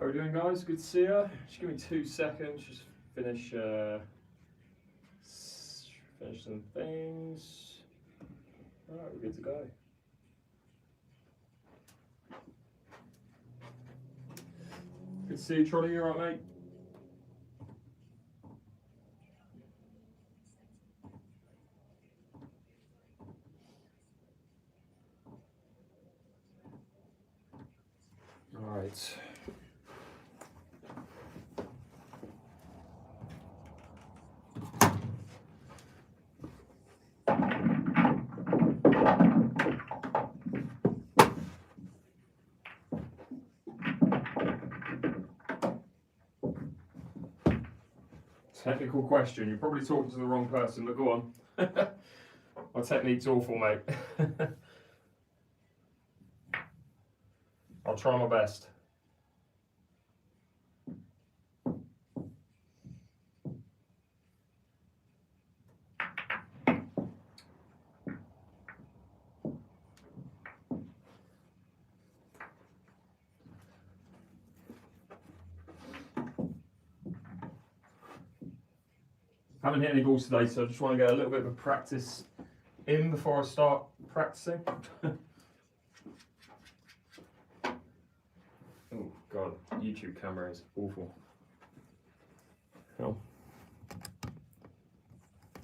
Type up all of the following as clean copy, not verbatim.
How are we doing, guys? Good to see you. Just give me 2 seconds. Just finish some things. All right, we're good to go. Good to see you, Trolley. You all right, mate? All right. Technical question. You're probably talking to the wrong person, but go on. My technique's awful, mate. I'll try my best. Haven't hit any balls today, so I just want to get a little bit of a practice in before I start practicing. Oh god, YouTube camera is awful. Oh.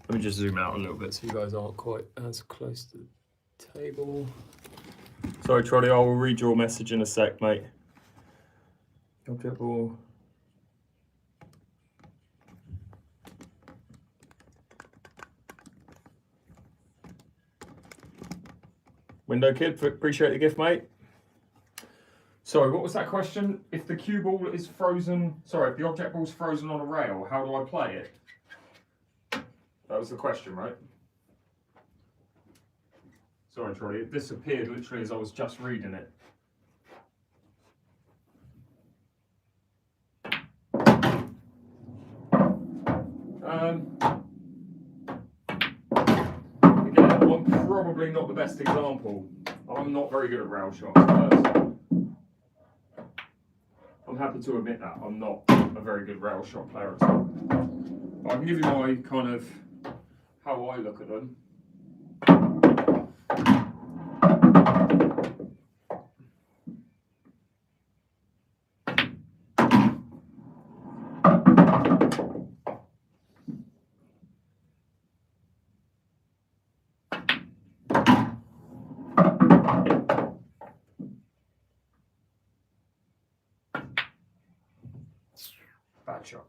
Let me just zoom out a little bit so you guys aren't quite as close to the table. Sorry, Trolley, I will read your message in a sec, mate. Object ball. Window Kid, appreciate the gift, mate. Sorry, what was that question? If the cue ball is frozen, sorry, if the object ball's frozen on a rail, how do I play it? That was the question, right? Sorry, Trolley, it disappeared literally as I was just reading it. Again, I'm probably not the best example. I'm not very good at rail shots. I'm happy to admit that. I'm not a very good rail shot player at all. I can give you my kind of how I look at them. Bad shot.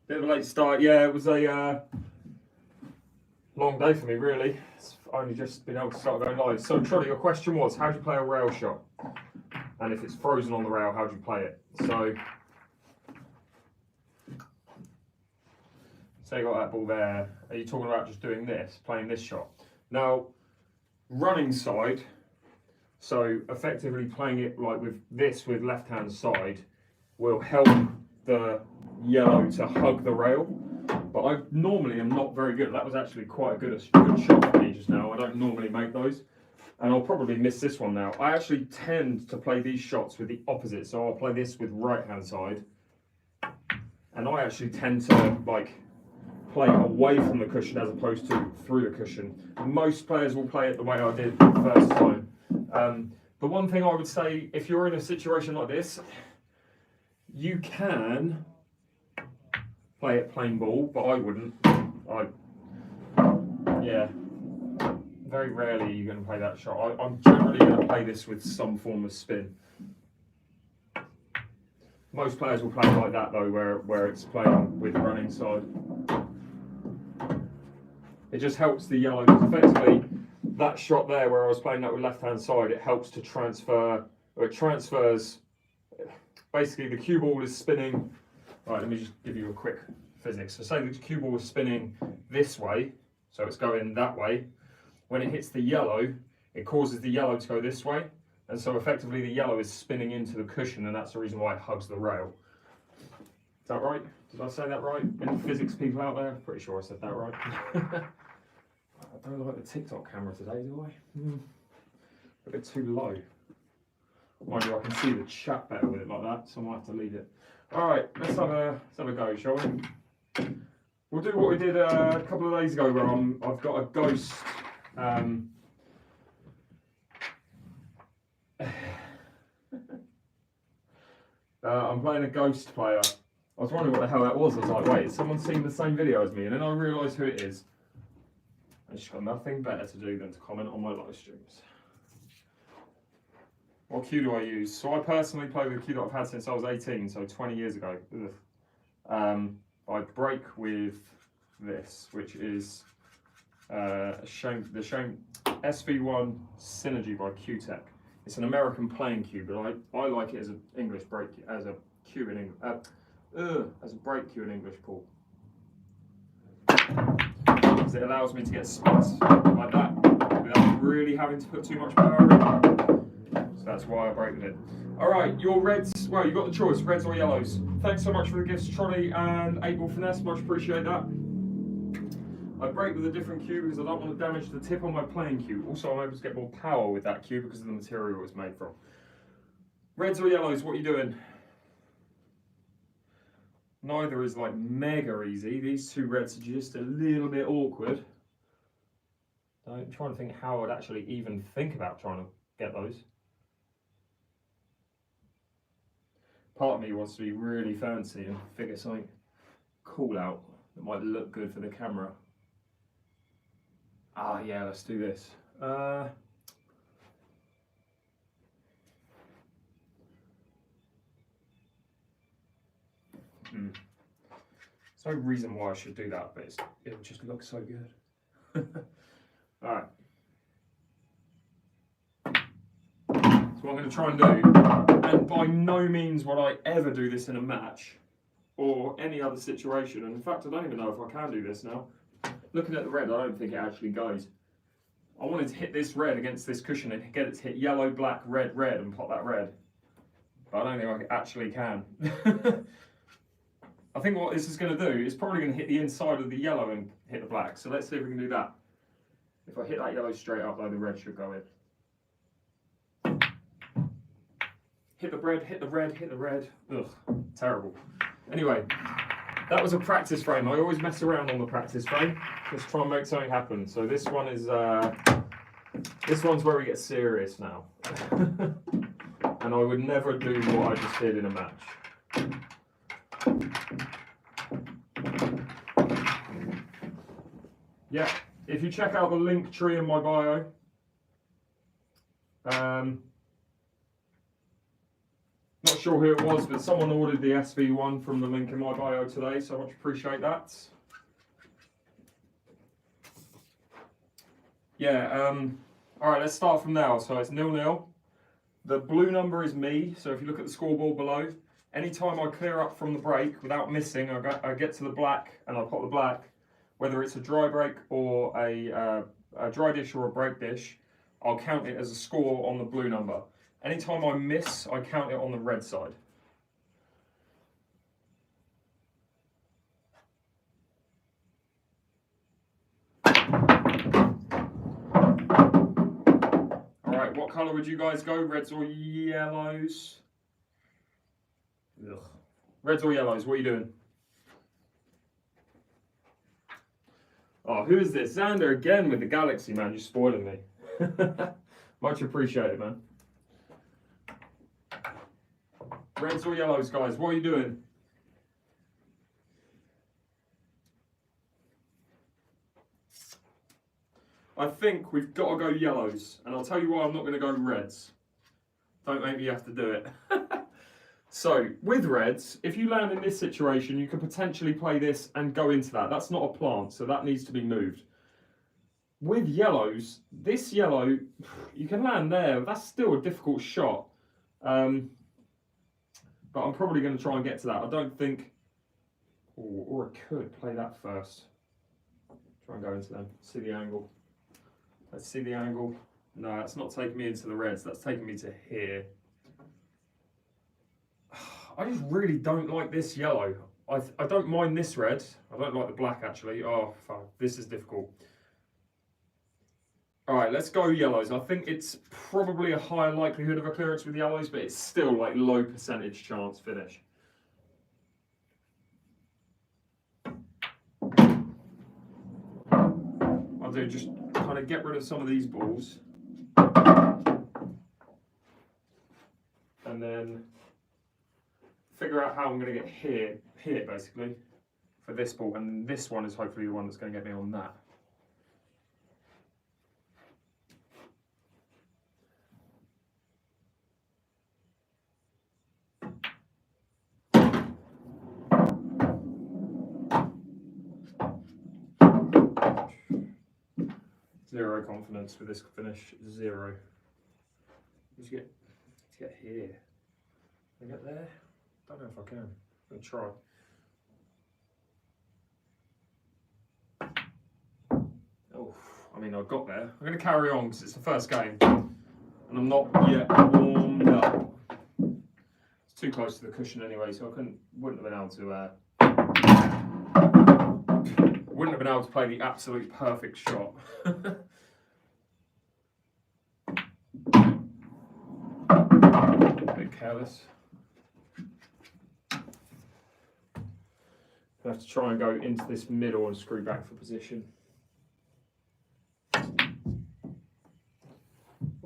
Bit of a late start, yeah, it was a long day for me really. It's only just been able to start going live. So Trolley, your question was, how do you play a rail shot? And if it's frozen on the rail, how do you play it? So, say you got that ball there, are you talking about just doing this, playing this shot? Now, running side, so effectively playing it like with this with left hand side will help the yellow to hug the rail, but I normally am not very good. That was actually quite a good shot for me just now. I don't normally make those, and I'll probably miss this one now. I actually tend to play these shots with the opposite, so I'll play this with right hand side, and I actually tend to like play away from the cushion as opposed to through the cushion. Most players will play it the way I did the first time. The one thing I would say, if you're in a situation like this, you can play it plain ball, but I wouldn't. Yeah, very rarely you're going to play that shot. I'm generally going to play this with some form of spin. Most players will play like that though, where it's playing with the running side. It just helps the yellow, because effectively that shot there where I was playing that with left hand side, it helps to transfer, or it transfers, basically the cue ball is spinning. Right, let me just give you a quick physics. So say the cue ball is spinning this way, so it's going that way. When it hits the yellow, it causes the yellow to go this way. And so effectively the yellow is spinning into the cushion, and that's the reason why it hugs the rail. Is that right? Did I say that right? Any physics people out there? Pretty sure I said that right. I don't like the TikTok camera today, do I? A bit too low. Mind you, I can see the chat better with it like that, so I might have to leave it. Alright, let's have a go, shall we? We'll do what we did a couple of days ago, where I've got a ghost. I'm playing a ghost player. I was wondering what the hell that was. I was like, wait, has someone seen the same video as me? And then I realised who it is. I just got nothing better to do than to comment on my live streams. What cue do I use? So I personally play with a cue that I've had since I was 18, so 20 years ago. I break with this, which is the Shane SV1 Synergy by Q-Tech. It's an American playing cue, but I like it as an English break, as a cue in English, as a break cue in English, Paul. Because it allows me to get spots like that without really having to put too much power in. So that's why I break with it. Alright, your reds, well, you've got the choice, reds or yellows. Thanks so much for the gifts, Trolley and 8-Ball Finesse, much appreciate that. I break with a different cue because I don't want to damage the tip on my playing cue. Also, I'm able to get more power with that cue because of the material it's made from. Reds or yellows, what are you doing? Neither is like mega easy. These two reds are just a little bit awkward. I'm trying to think how I'd actually even think about trying to get those. Part of me wants to be really fancy and figure something cool out that might look good for the camera. Ah, yeah, let's do this. There's no reason why I should do that, but it'll just look so good. Alright. So what I'm going to try and do, and by no means would I ever do this in a match or any other situation, and in fact I don't even know if I can do this now. Looking at the red, I don't think it actually goes. I wanted to hit this red against this cushion and get it to hit yellow, black, red, red and pop that red. But I don't think I actually can. I think what this is going to do is probably going to hit the inside of the yellow and hit the black. So let's see if we can do that. If I hit that yellow straight up, though, the red should go in. Hit the red, hit the red, hit the red. Ugh, terrible. Anyway, that was a practice frame. I always mess around on the practice frame. Let's try and make something happen. So this one is, this one's where we get serious now. And I would never do what I just did in a match. Yeah, if you check out the link tree in my bio, not sure who it was, but someone ordered the SV1 from the link in my bio today, so I much appreciate that. Yeah, alright, let's start from now. So it's 0-0. The blue number is me, so if you look at the scoreboard below, anytime I clear up from the break without missing, I get to the black and I pop the black, whether it's a dry break or a dry dish or a break dish, I'll count it as a score on the blue number. Anytime I miss, I count it on the red side. Alright, what colour would you guys go? Reds or yellows? Ugh. Reds or yellows, what are you doing? Oh, who is this? Xander again with the Galaxy, man. You're spoiling me. Much appreciated, man. Reds or yellows, guys? What are you doing? I think we've got to go yellows, and I'll tell you why I'm not going to go reds. Don't make me have to do it. So, with reds, if you land in this situation, you could potentially play this and go into that. That's not a plant, so that needs to be moved. With yellows, this yellow, you can land there. That's still a difficult shot. But I'm probably going to try and get to that. I don't think... or I could play that first. Try and go into them. See the angle. Let's see the angle. No, that's not taking me into the reds. That's taking me to here. I just really don't like this yellow. I don't mind this red. I don't like the black, actually. Oh, fuck. This is difficult. All right, let's go yellows. I think it's probably a higher likelihood of a clearance with yellows, but it's still like low percentage chance finish. I'll do just kind of get rid of some of these balls. And then figure out how I'm going to get here basically, for this ball. And this one is hopefully the one that's going to get me on that. Zero confidence with this finish, zero. Let's get here. Can I get there? Don't know if I can. I'm gonna try. Oh, I mean, I got there. I'm gonna carry on because it's the first game, and I'm not yet warmed up. It's too close to the cushion anyway, so I wouldn't have been able to play the absolute perfect shot. A bit careless. I have to try and go into this middle and screw back for position.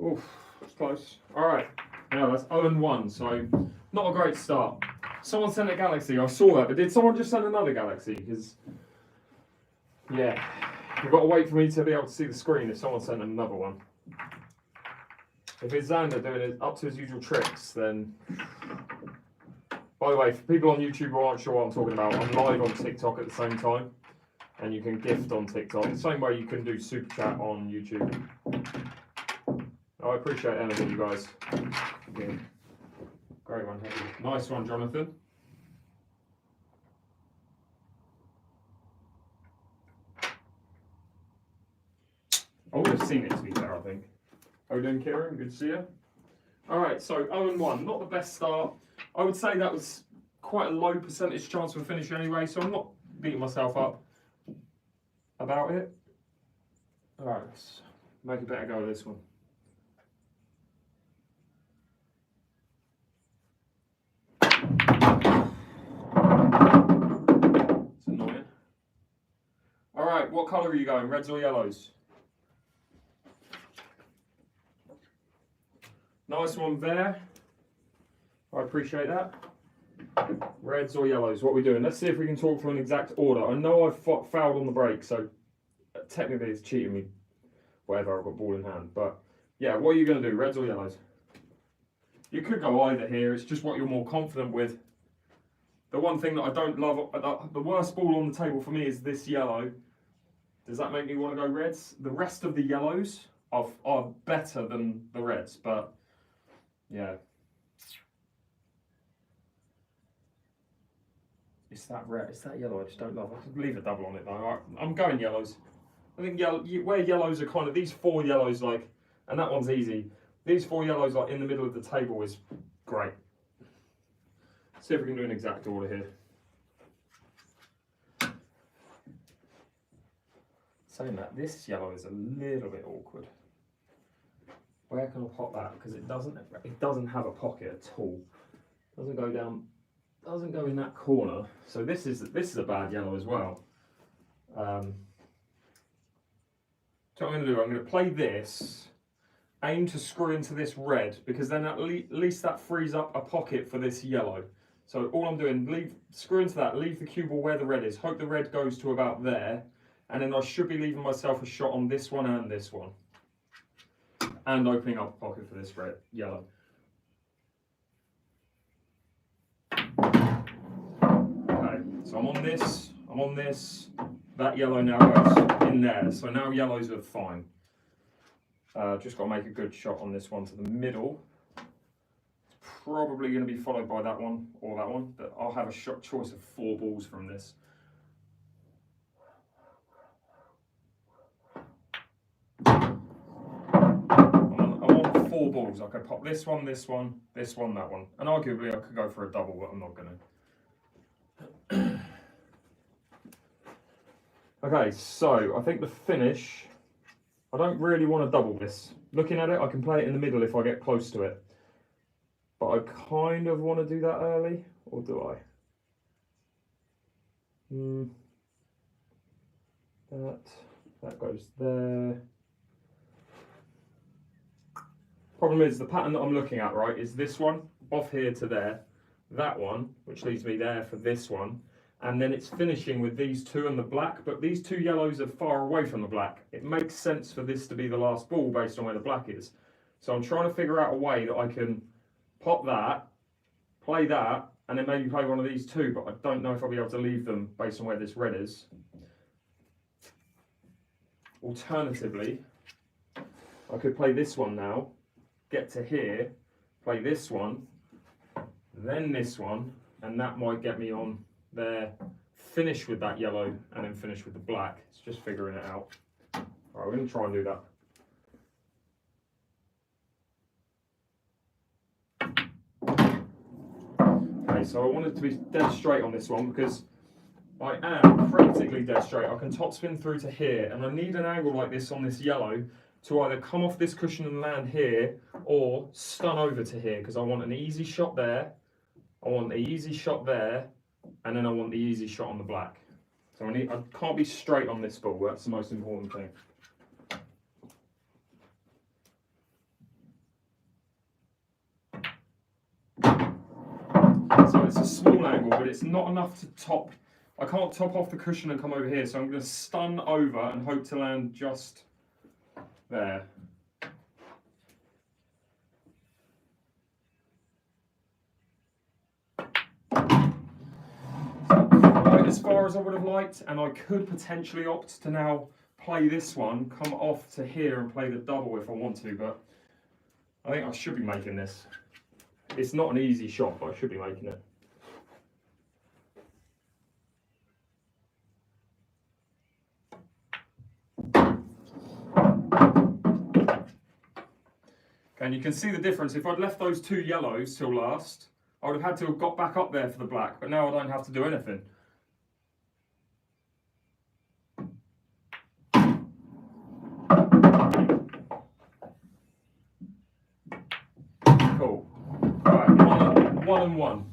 Oof, it's close. All right, now that's 0-1, so not a great start. Someone sent a Galaxy, I saw that, but did someone just send another Galaxy? Because, yeah, you've got to wait for me to be able to see the screen if someone sent another one. If it's Xander doing it up to his usual tricks, then... By the way, for people on YouTube who aren't sure what I'm talking about, I'm live on TikTok at the same time. And you can gift on TikTok, the same way you can do Super Chat on YouTube. I appreciate anything, you guys. Yeah. Great one. Nice one, Jonathan. I would have seen it, to be fair, I think. How are we doing, Kieran? Good to see you. All right, so 0-1, not the best start. I would say that was quite a low percentage chance of a finish anyway, so I'm not beating myself up about it. All right, let's make a better go of this one. It's annoying. All right, what colour are you going, reds or yellows? Nice one there. I appreciate that. Reds or yellows, what are we doing? Let's see if we can talk from an exact order. I know I've fouled on the break, so technically it's cheating me. Whatever, I've got ball in hand. But yeah, what are you going to do, reds or yellows? You could go either here, it's just what you're more confident with. The one thing that I don't love, the worst ball on the table for me is this yellow. Does that make me want to go reds? The rest of the yellows are better than the reds, but yeah. It's that red, it's that yellow I just don't love. I could leave a double on it though. I'm going yellows. I think where yellows are kind of, these four yellows like, and that one's easy. These four yellows like in the middle of the table is great. See if we can do an exact order here. Saying that, this yellow is a little bit awkward. Where can I pop that? Because it doesn't have a pocket at all. Doesn't go down, doesn't go in that corner. So this is a bad yellow as well. So what I'm going to do, I'm going to play this, aim to screw into this red, because then at least that frees up a pocket for this yellow. So all I'm doing, screw into that, leave the cue ball where the red is, hope the red goes to about there, And then I should be leaving myself a shot on this one and this one. And opening up a pocket for this red, yellow. Okay, so I'm on this, that yellow now goes in there. So now yellows are fine. Just got to make a good shot on this one to the middle. It's probably going to be followed by that one or that one, but I'll have a shot choice of 4 balls from this. I'm on 4 balls. I could pop this one, this one, this one, that one, and arguably I could go for a double, but I'm not going to. Okay, so I think the finish, I don't really want to double this. Looking at it, I can play it in the middle if I get close to it. But I kind of want to do that early, or do I? That goes there. Problem is, the pattern that I'm looking at, right, is this one, off here to there, that one, which leaves me there for this one, and then it's finishing with these 2 and the black, but these 2 yellows are far away from the black. It makes sense for this to be the last ball based on where the black is. So I'm trying to figure out a way that I can pop that, play that, and then maybe play one of these 2, but I don't know if I'll be able to leave them based on where this red is. Alternatively, I could play this one now, get to here, play this one, then this one, and that might get me on there, finish with that yellow, and then finish with the black. It's just figuring it out. All right, we're going to try and do that. Okay, so I wanted to be dead straight on this one because I am practically dead straight. I can topspin through to here, and I need an angle like this on this yellow to either come off this cushion and land here, or stun over to here, because I want an easy shot there, I want the easy shot there, and then I want the easy shot on the black. So I can't be straight on this ball, that's the most important thing. So it's a small angle, but it's not enough to top. I can't top off the cushion and come over here, so I'm going to stun over and hope to land just there. Quite as far as I would have liked, and I could potentially opt to now play this one, come off to here and play the double if I want to, but I think I should be making this. It's not an easy shot, but I should be making it. And you can see the difference. If I'd left those 2 yellows till last, I would have had to have got back up there for the black, but now I don't have to do anything. Cool. Alright, 1 and 1.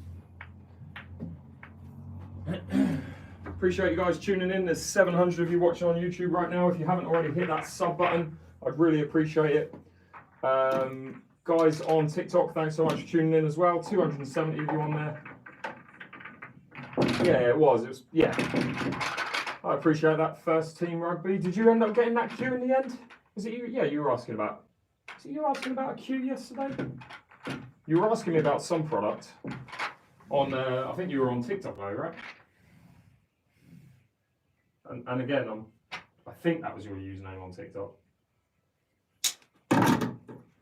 Appreciate you guys tuning in. There's 700 of you watching on YouTube right now. If you haven't already hit that sub button, I'd really appreciate it. Guys on TikTok, thanks so much for tuning in as well. 270 of you on there. Yeah, it was, yeah. I appreciate that. First team rugby. Did you end up getting that cue in the end? Was it you? Yeah, you were asking about. Was it you asking about a cue yesterday? You were asking me about some product on, I think you were on TikTok though, right? And again, I think that was your username on TikTok.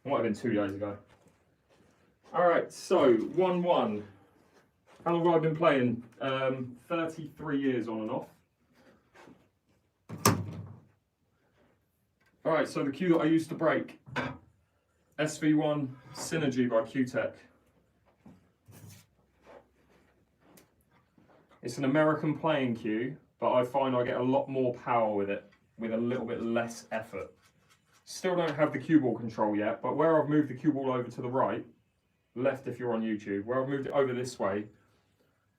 Might have been 2 days ago. Alright, so 1-1. How long have I been playing? 33 years on and off. Alright, so the cue that I used to break. SV1 Synergy by Q-Tech. It's an American playing cue, but I find I get a lot more power with it, with a little bit less effort. Still don't have the cue ball control yet, but where I've moved the cue ball over to the right, left if you're on YouTube, where I've moved it over this way,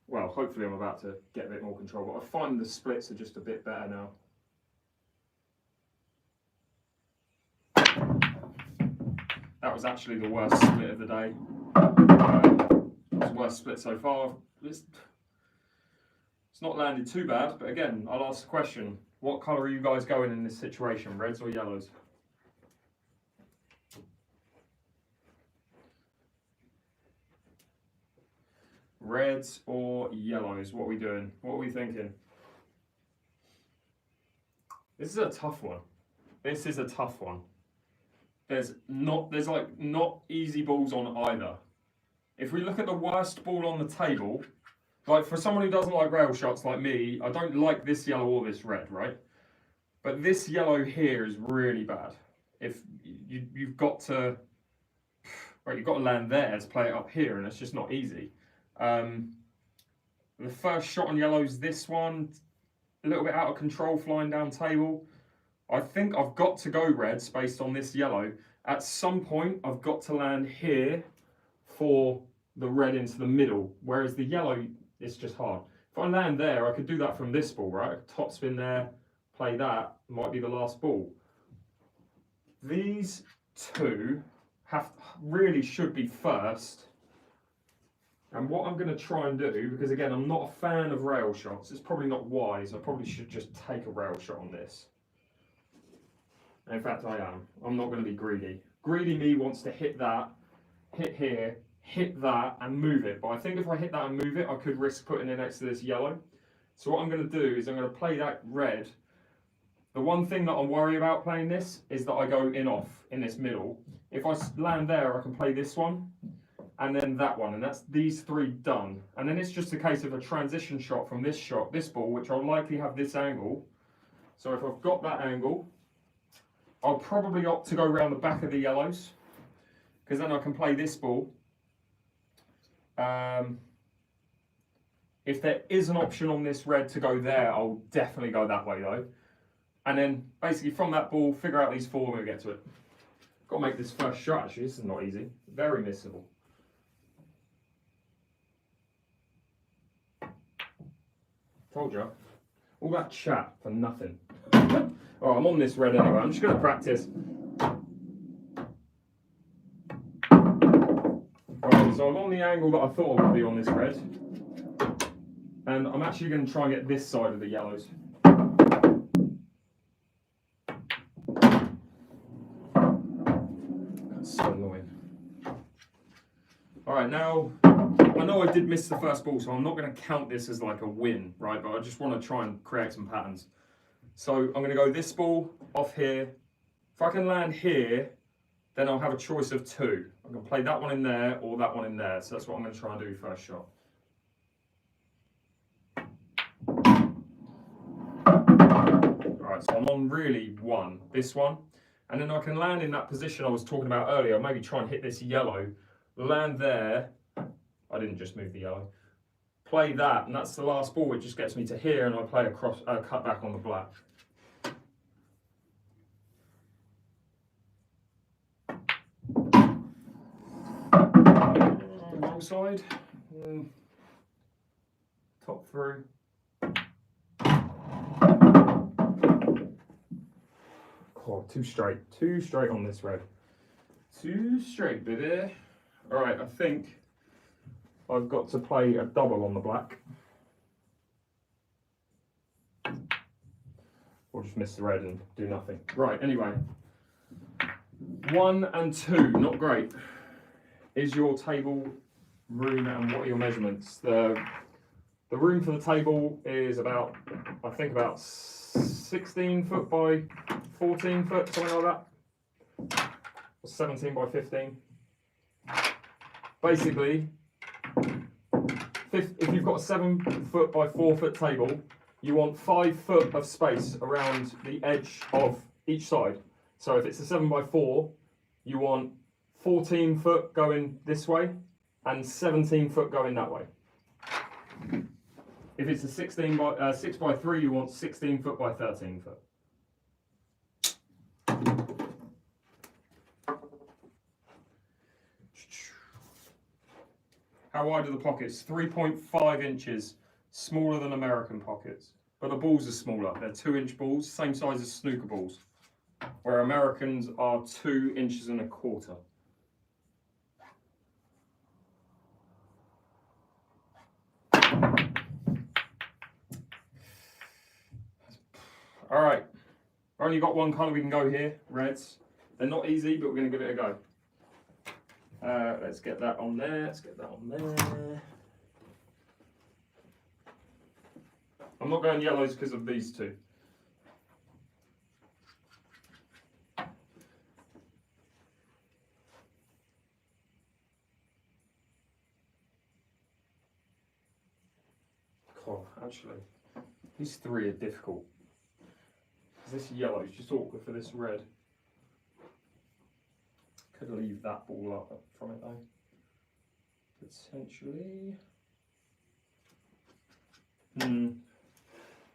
well, hopefully I'm about to get a bit more control, but I find the splits are just a bit better now. That was actually the worst split of the day. It's the worst split so far. It's not landed too bad, but again, I'll ask the question. What colour are you guys going in this situation, reds or yellows? Reds or yellows? What are we doing? What are we thinking? This is a tough one. This is a tough one. There's like not easy balls on either. If we look at the worst ball on the table, like for someone who doesn't like rail shots like me, I don't like this yellow or this red, right? But this yellow here is really bad. If you've got to, right, you've got to land there to play it up here, and it's just not easy. The first shot on yellow is this one, a little bit out of control, flying down table. I think I've got to go reds based on this yellow. At some point, I've got to land here for the red into the middle, whereas the yellow, it's just hard. If I land there, I could do that from this ball, right? Top spin there, play that, might be the last ball. These two really should be first. And what I'm going to try and do, because again, I'm not a fan of rail shots, it's probably not wise. I probably should just take a rail shot on this. And in fact, I am. I'm not going to be greedy. Greedy me wants to hit that, hit here, hit that, and move it. But I think if I hit that and move it, I could risk putting it next to this yellow. So what I'm going to do is I'm going to play that red. The one thing that I'm worried about playing this is that I go in off in this middle. If I land there, I can play this one. And then that one, and that's these three done. And then it's just a case of a transition shot from this ball, which I'll likely have this angle. So if I've got that angle, I'll probably opt to go around the back of the yellows, because then I can play this ball. If there is an option on this red to go there, I'll definitely go that way though. And then basically from that ball, figure out these four when we get to it. Got to make this first shot actually, this is not easy. Very missable. Told you. All that chat for nothing. Alright, I'm on this red anyway. I'm just going to practice. Alright, so I'm on the angle that I thought I would be on this red. And I'm actually going to try and get this side of the yellows. That's so annoying. Alright, now, I know I did miss the first ball, so I'm not going to count this as like a win, right? But I just want to try and create some patterns. So I'm going to go this ball off here. If I can land here, then I'll have a choice of two. I'm going to play that one in there or that one in there. So that's what I'm going to try and do first shot. Alright, so I'm on really one, this one. And then I can land in that position I was talking about earlier. Maybe try and hit this yellow. Land there. I didn't just move the yellow. Play that, and that's the last ball. It just gets me to here, and I play a cut back on the black. Wrong side. Top through. Oh, too straight on this red. Too straight, baby. All right, I think I've got to play a double on the black. Or just miss the red and do nothing. Right, anyway. 1 and 2, not great. Is your table room and what are your measurements? The room for the table is about, I think about 16 foot by 14 foot, something like that. Or 17 by 15. Basically, if you've got a 7 foot by 4 foot table, you want 5 foot of space around the edge of each side. So if it's a 7 by 4, you want 14 foot going this way and 17 foot going that way. If it's a 6 by 3, you want 16 foot by 13 foot. How wide are the pockets? 3.5 inches, smaller than American pockets. But the balls are smaller. They're 2-inch balls, same size as snooker balls, where Americans are 2 inches and a quarter. All right. Only got one colour we can go here, reds. They're not easy, but we're going to give it a go. Let's get that on there. Let's get that on there. I'm not going yellows because of these two. Oh, actually, these three are difficult. This yellow is just awkward for this red. Could leave that ball up from it though. Potentially.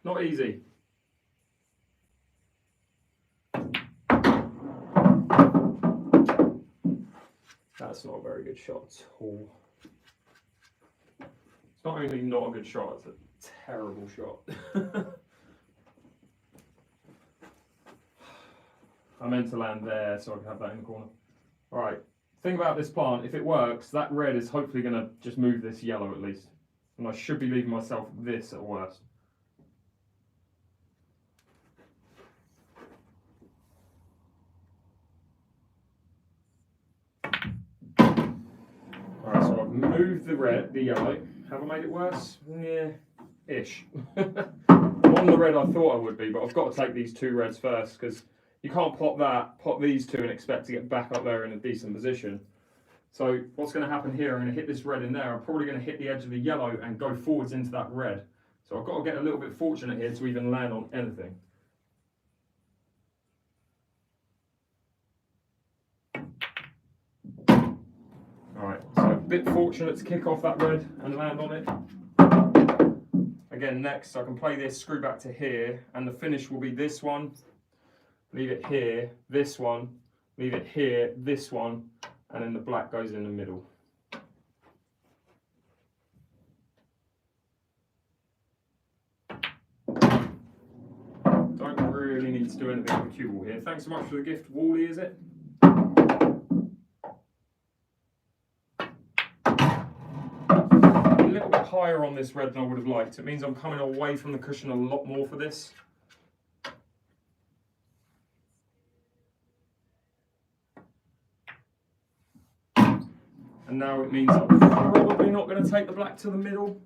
Not easy. That's not a very good shot at all. It's not only not a good shot, it's a terrible shot. I meant to land there so I could have that in the corner. Alright, thing about this plant, if it works, that red is hopefully going to just move this yellow at least. And I should be leaving myself this at worst. Alright, so I've moved the yellow. Have I made it worse? Yeah, ish. On the red I thought I would be, but I've got to take these two reds first because you can't pop these two and expect to get back up there in a decent position. So what's going to happen here, I'm going to hit this red in there. I'm probably going to hit the edge of the yellow and go forwards into that red. So I've got to get a little bit fortunate here to even land on anything. Alright, so a bit fortunate to kick off that red and land on it. Again, next I can play this, screw back to here, and the finish will be this one. Leave it here, this one, leave it here, this one, and then the black goes in the middle. Don't really need to do anything with the cue ball here. Thanks so much for the gift, Wally, is it? A little bit higher on this red than I would have liked. It means I'm coming away from the cushion a lot more for this. And now it means I'm probably not going to take the black to the middle.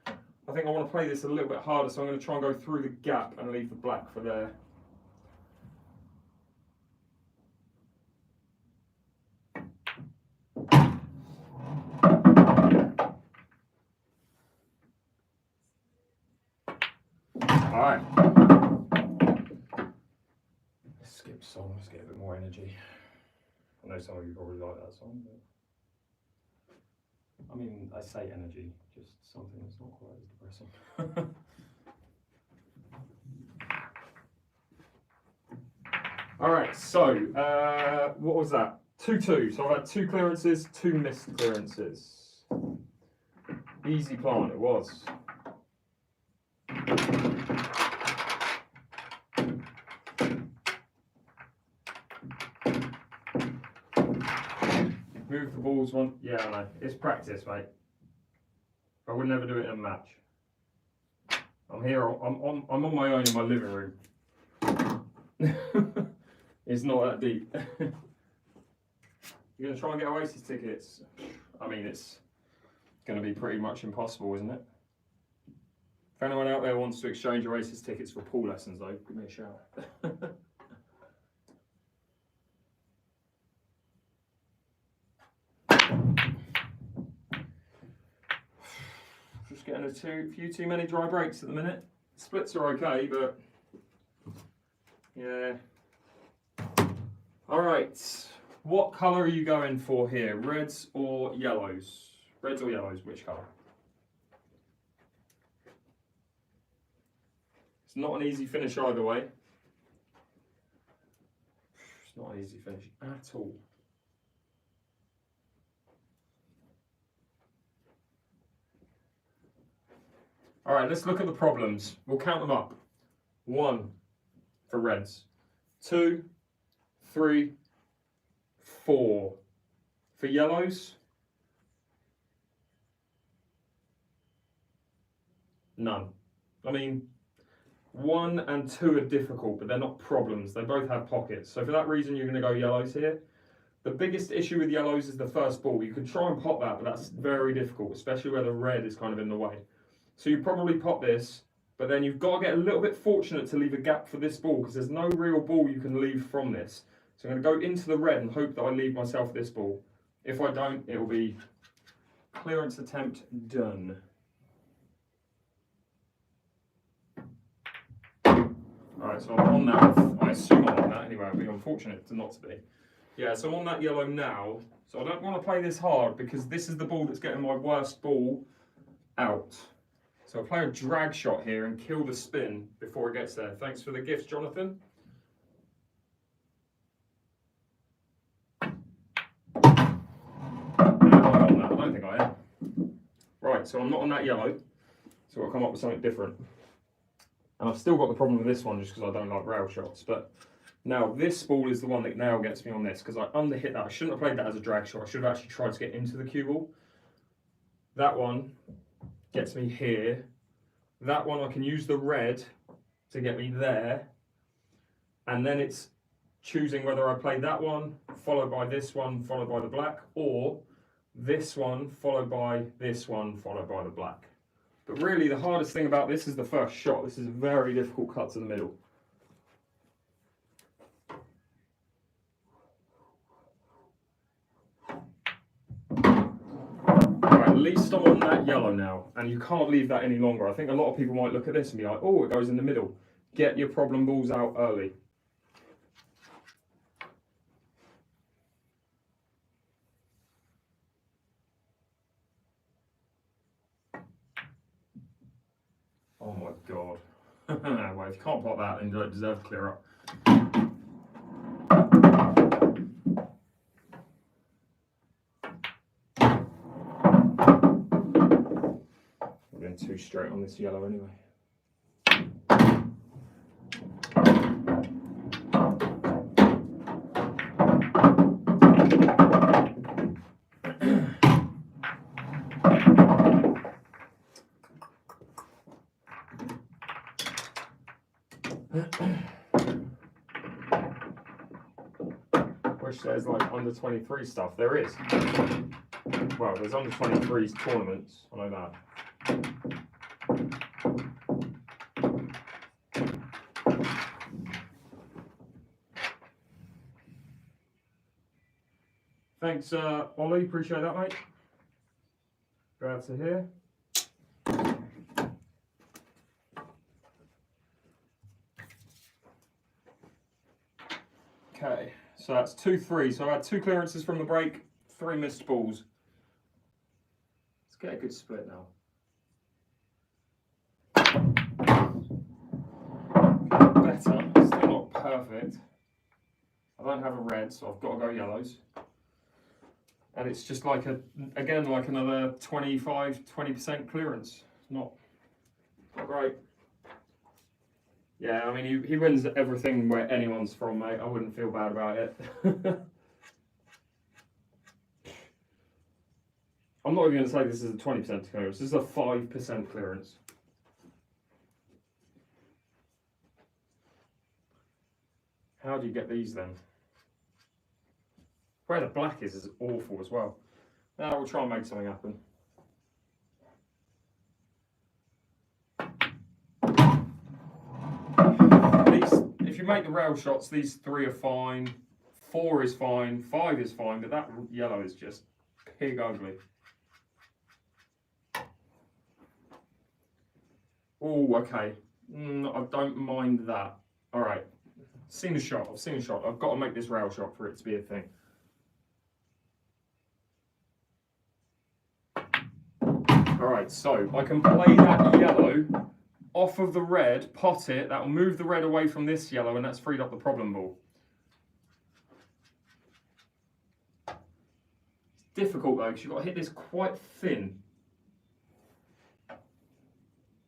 I think I want to play this a little bit harder, so I'm going to try and go through the gap and leave the black for there. Alright. Let's skip song, let's get a bit more energy. I know some of you probably like that song, but I mean, I say energy, just something that's not quite as depressing. Alright, so, what was that? 2-2, so I've had 2 clearances, 2 missed clearances. Easy plant, it was. Move the balls one. Yeah, I know. It's practice, mate. I would never do it in a match. I'm here. I'm on my own in my living room. It's not that deep. You're gonna try and get Oasis tickets. I mean, it's gonna be pretty much impossible, isn't it? If anyone out there wants to exchange Oasis tickets for pool lessons, though, give me a shout. Just getting a few too many dry breaks at the minute. Splits are okay, but yeah. All right, what colour are you going for here? Reds or yellows? Reds or yellows? Which colour? It's not an easy finish either way. It's not an easy finish at all. All right, let's look at the problems. We'll count them up. 1 for reds. 2, 3, 4. For yellows, none. I mean, 1 and 2 are difficult, but they're not problems. They both have pockets. So for that reason, you're going to go yellows here. The biggest issue with yellows is the first ball. You could try and pop that, but that's very difficult, especially where the red is kind of in the way. So you probably pop this, but then you've got to get a little bit fortunate to leave a gap for this ball because there's no real ball you can leave from this. So I'm going to go into the red and hope that I leave myself this ball. If I don't, it will be clearance attempt done. Alright, so I'm on that. I assume I'm on that anyway. It would be unfortunate to not to be. Yeah, so I'm on that yellow now. So I don't want to play this hard because this is the ball that's getting my worst ball out. So I'll play a drag shot here and kill the spin before it gets there. Thanks for the gifts, Jonathan. Am I on that? I don't think I am. Right, so I'm not on that yellow. So I'll come up with something different. And I've still got the problem with this one just because I don't like rail shots. But now this ball is the one that now gets me on this because I underhit that. I shouldn't have played that as a drag shot. I should have actually tried to get into the cue ball. That one gets me here. That one I can use the red to get me there. And then it's choosing whether I play that one, followed by this one, followed by the black, or this one, followed by this one, followed by the black. But really the hardest thing about this is the first shot. This is a very difficult cut to the middle. Right, at least I'm on that yellow now, and you can't leave that any longer. I think a lot of people might look at this and be like, oh, it goes in the middle. Get your problem balls out early. Oh my god. Well, if you can't pop that, then you don't deserve to clear up. I'm going too straight on this yellow anyway. Wish there's like under 23 stuff. There is. Well, there's under 23s tournaments. I know that. Thanks, Ollie. Appreciate that, mate. Glad to hear. Okay, so that's 2-3. So I had 2 clearances from the break, 3 missed balls. Let's get a good split now. Better, still not perfect. I don't have a red, so I've got to go yellows. And it's just like again, like another 20% clearance. Not great. Yeah, I mean, he wins everything where anyone's from, mate. I wouldn't feel bad about it. I'm not even going to say this is a 20% clearance. This is a 5% clearance. How do you get these then? Where the black is awful as well. Now we'll try and make something happen. If you make the rail shots, these 3 are fine, 4 is fine, 5 is fine, but that yellow is just pig ugly. Oh, okay. I don't mind that. All right. Seen a shot. I've seen a shot. I've got to make this rail shot for it to be a thing. All right, so I can play that yellow off of the red, pot it. That will move the red away from this yellow, and that's freed up the problem ball. It's difficult though, because you've got to hit this quite thin.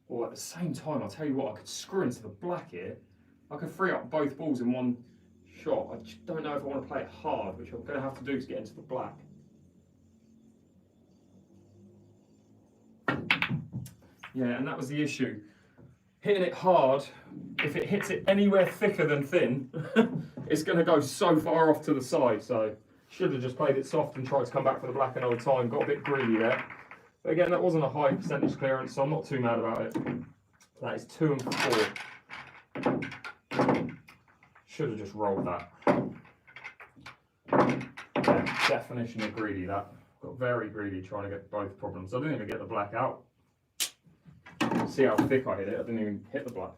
Or at the same time, I'll tell you what, I could screw into the black here. I could free up both balls in one shot. I just don't know if I want to play it hard, which I'm going to have to do to get into the black. Yeah, and that was the issue. hitting it hard, if it hits it anywhere thicker than thin, it's going to go so far off to the side. So should have just played it soft and tried to come back for the black another time. Got a bit greedy there. But again, that wasn't a high percentage clearance, so I'm not too mad about it. That is 2 and 4. Should have just rolled that. Yeah, definition of greedy, that. Got very greedy trying to get both problems. I didn't even get the black out. See how thick I hit it, I didn't even hit the black.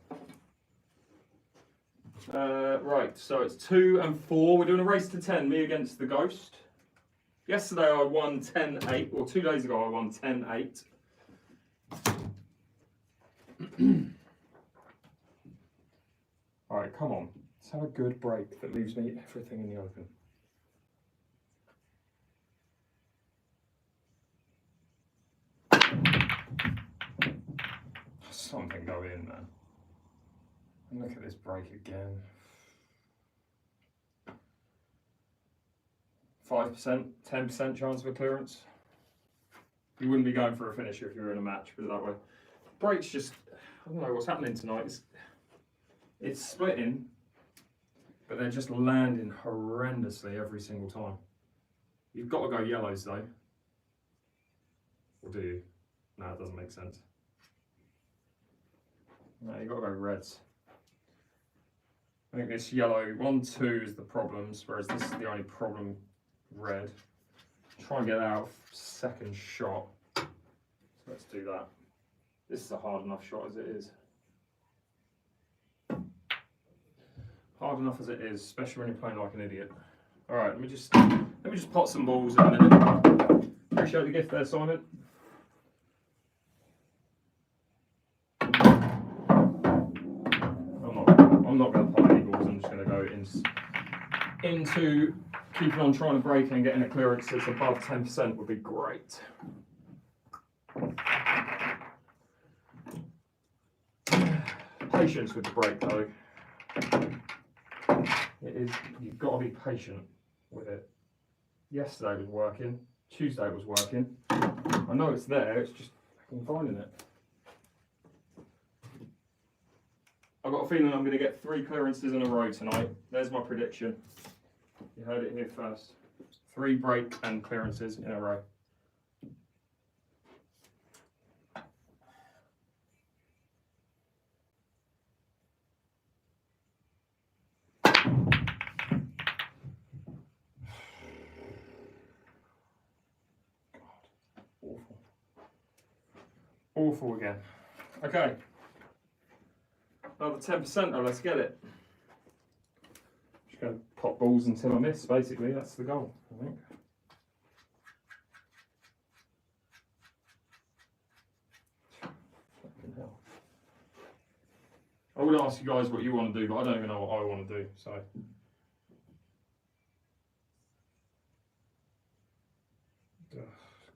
Right, so it's 2 and 4. We're doing a race to 10, me against the Ghost. Yesterday I won 10-8, or 2 days ago I won 10-8. Alright, come on. Let's have a good break that leaves me everything in the open. Something go in, man. And look at this break again. 5%, 10% chance of a clearance. You wouldn't be going for a finisher if you were in a match, put it that way. Break's just, I don't know what's happening tonight. It's splitting, but they're just landing horrendously every single time. You've got to go yellows though. Or do you? No, it doesn't make sense. No, you've got to go reds. I think this yellow, 1, 2 is the problems, whereas this is the only problem, red. Try and get out second shot. So let's do that. This is a hard enough shot as it is. Hard enough as it is, especially when you're playing like an idiot. All right, let me just pot some balls in a minute. Appreciate the gift there, Simon. I'm not going to pot any balls. I'm just going to go into keeping on trying to break and getting a clearance that's above 10% would be great. Patience with the break though. It is, you've got to be patient with it. Yesterday was working, Tuesday was working. I know it's there, it's just fucking finding it. I've got a feeling I'm going to get 3 clearances in a row tonight. There's my prediction. You heard it here first. 3 break and clearances in a row. Awful. Awful again. Okay. Another 10%, let's get it. Just going to pop balls until I miss, basically. That's the goal, I think. Fucking hell. I would ask you guys what you want to do, but I don't even know what I want to do, so.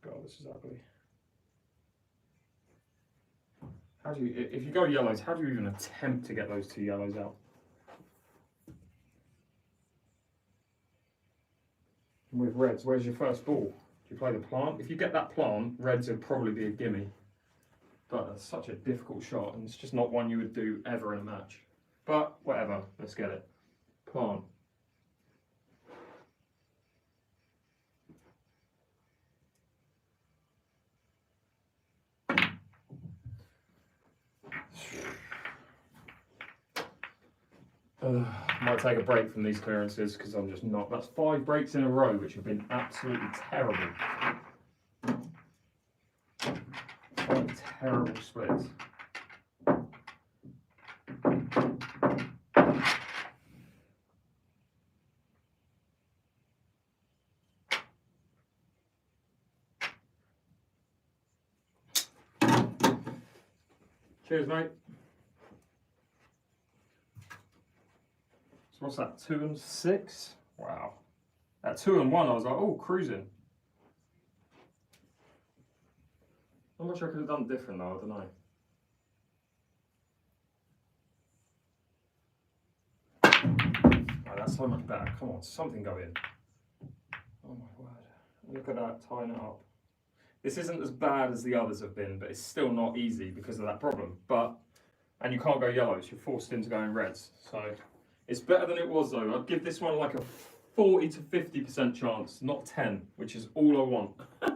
God, this is ugly. How do you, if you go yellows, how do you even attempt to get those 2 yellows out? With reds, where's your first ball? Do you play the plant? If you get that plant, reds would probably be a gimme. But that's such a difficult shot, and it's just not one you would do ever in a match. But whatever, let's get it. Plant. Might take a break from these clearances because I'm just not. That's 5 breaks in a row, which have been absolutely terrible. 5 terrible splits. Cheers, mate. So what's that, 2 and 6? Wow. At 2 and 1, I was like, oh, cruising. Not much I could have done different though, I don't know. Oh, that's so much better. Come on, something go in. Oh my word. Look at that, tying it up. This isn't as bad as the others have been, but it's still not easy because of that problem. But and you can't go yellows. You're forced into going reds. So it's better than it was though. I'd give this one like a 40 to 50% chance, not 10, which is all I want. I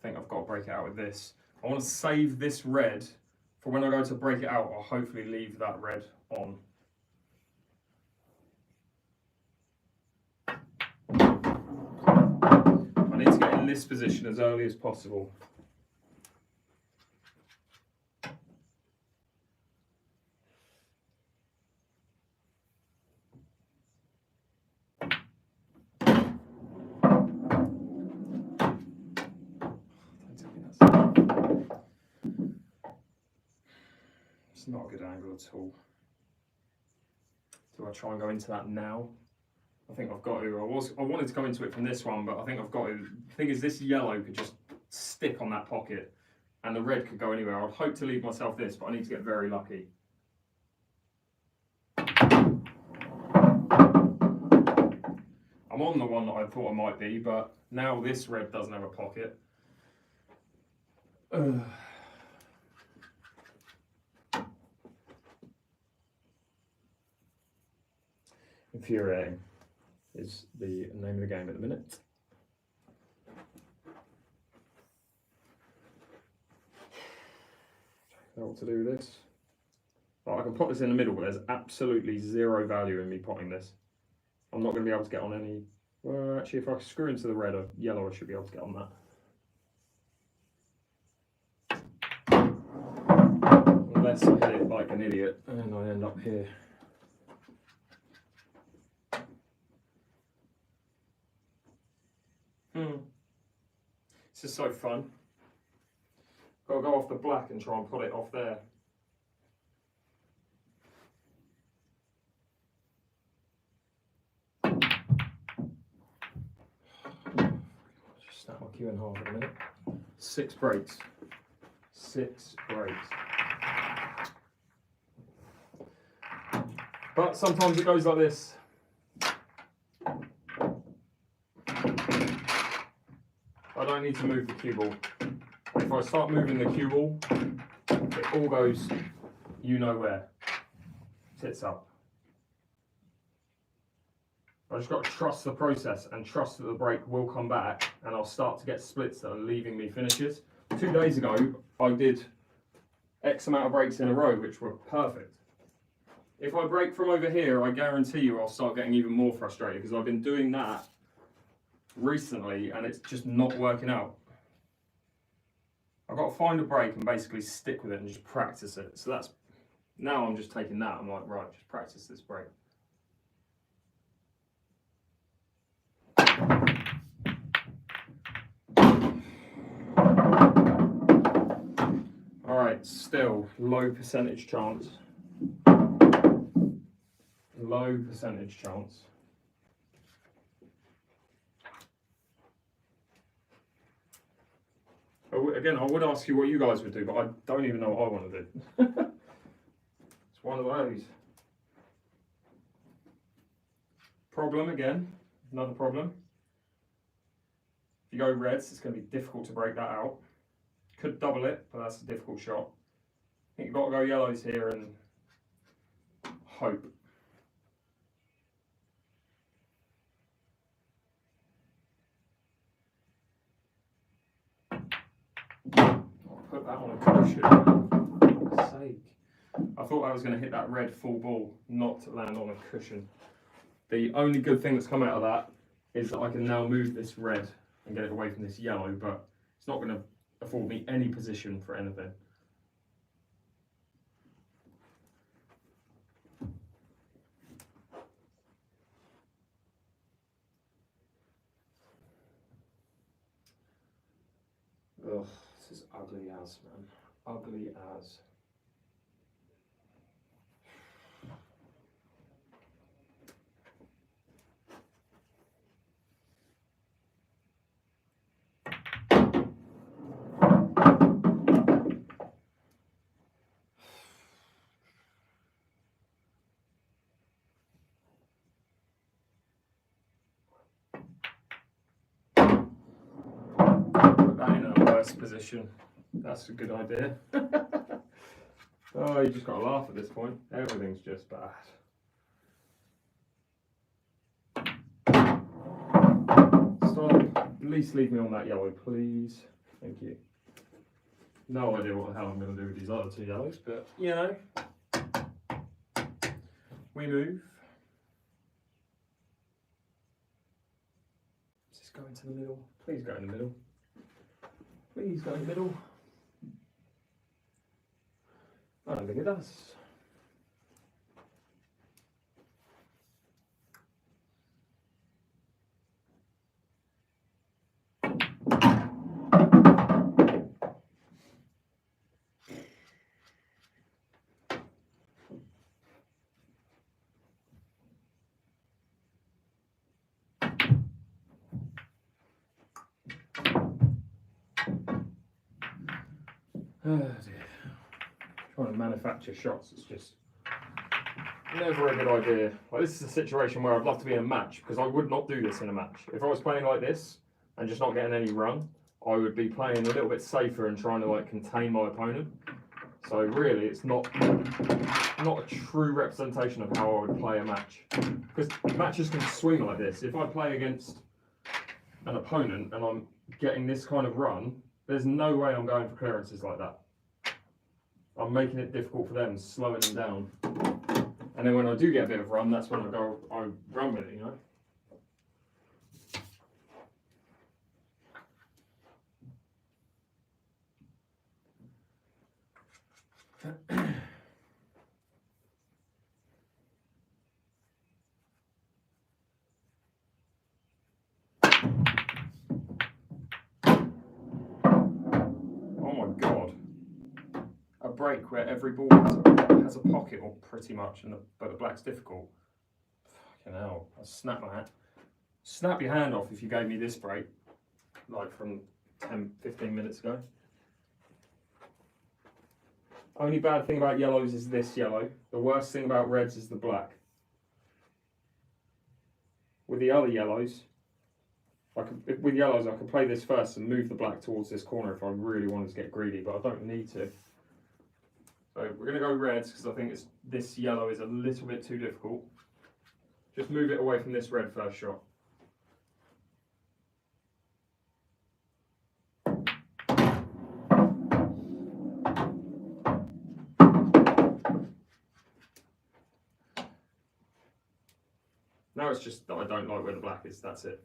think I've got to break it out with this. I want to save this red for when I go to break it out. I'll hopefully leave that red on. I need to get in this position as early as possible. It's not a good angle at all. Do I try and go into that now? I think I've got to. I wanted to go into it from this one, but I think I've got to. The thing is, this yellow could just stick on that pocket, and the red could go anywhere. I'd hope to leave myself this, but I need to get very lucky. I'm on the one that I thought I might be, but now this red doesn't have a pocket. Infuriating is the name of the game at the minute. I don't know what to do with this. Well, I can put this in the middle, but there's absolutely zero value in me potting this. I'm not going to be able to get on any. Well, actually, if I screw into the red or yellow, I should be able to get on that. Unless I hit it like an idiot and I end up here. This is so fun. Got to go off the black and try and put it off there. Just snap my cue in half in a minute. 6 breaks. 6 breaks. But sometimes it goes like this. I don't need to move the cue ball. If I start moving the cue ball, it all goes, you know where. Tits up. I just got to trust the process and trust that the break will come back and I'll start to get splits that are leaving me finishes. 2 days ago, I did X amount of breaks in a row, which were perfect. If I break from over here, I guarantee you I'll start getting even more frustrated because I've been doing that recently and it's just not working out. I've got to find a break and basically stick with it and just practice it. So that's, now I'm just taking that, I'm like, right, just practice this break. Alright, still low percentage chance. Low percentage chance. Again, I would ask you what you guys would do, but I don't even know what I want to do. It's one of those. Problem again, another problem. If you go reds, it's going to be difficult to break that out. Could double it, but that's a difficult shot. I think you've got to go yellows here and hope. Put that on a cushion, for God's sake. I thought I was going to hit that red full ball, not land on a cushion. The only good thing that's come out of that is that I can now move this red and get it away from this yellow, but it's not going to afford me any position for anything. Ugh, this is ugly as, man. Ugly as. Put that in a first position. That's a good idea. Oh, you just got to laugh at this point. Everything's just bad. Stop. At least leave me on that yellow, please. Thank you. No idea what the hell I'm going to do with these other two yellows, but you know, we move. Does this go into the middle? Please go in the middle. Please go in the middle. I don't think it does. Oh dear. Trying to manufacture shots is just never a good idea. Like, this is a situation where I'd love to be in a match, because I would not do this in a match. If I was playing like this and just not getting any run, I would be playing a little bit safer and trying to like contain my opponent. So really, it's not a true representation of how I would play a match, because matches can swing like this. If I play against an opponent and I'm getting this kind of run, there's no way I'm going for clearances like that. I'm making it difficult for them, slowing them down. And then when I do get a bit of run, that's when I run with it, you know? Oh my God. A break where every ball has a pocket, or pretty much, but the black's difficult. Fucking hell, I snap my hand. Snap your hand off if you gave me this break, like from 10, 15 minutes ago. Only bad thing about yellows is this yellow. The worst thing about reds is the black. With the other yellows, I could play this first and move the black towards this corner if I really wanted to get greedy, but I don't need to. So we're going to go reds because I think this yellow is a little bit too difficult. Just move it away from this red first shot. Now it's just that I don't like where the black is, that's it.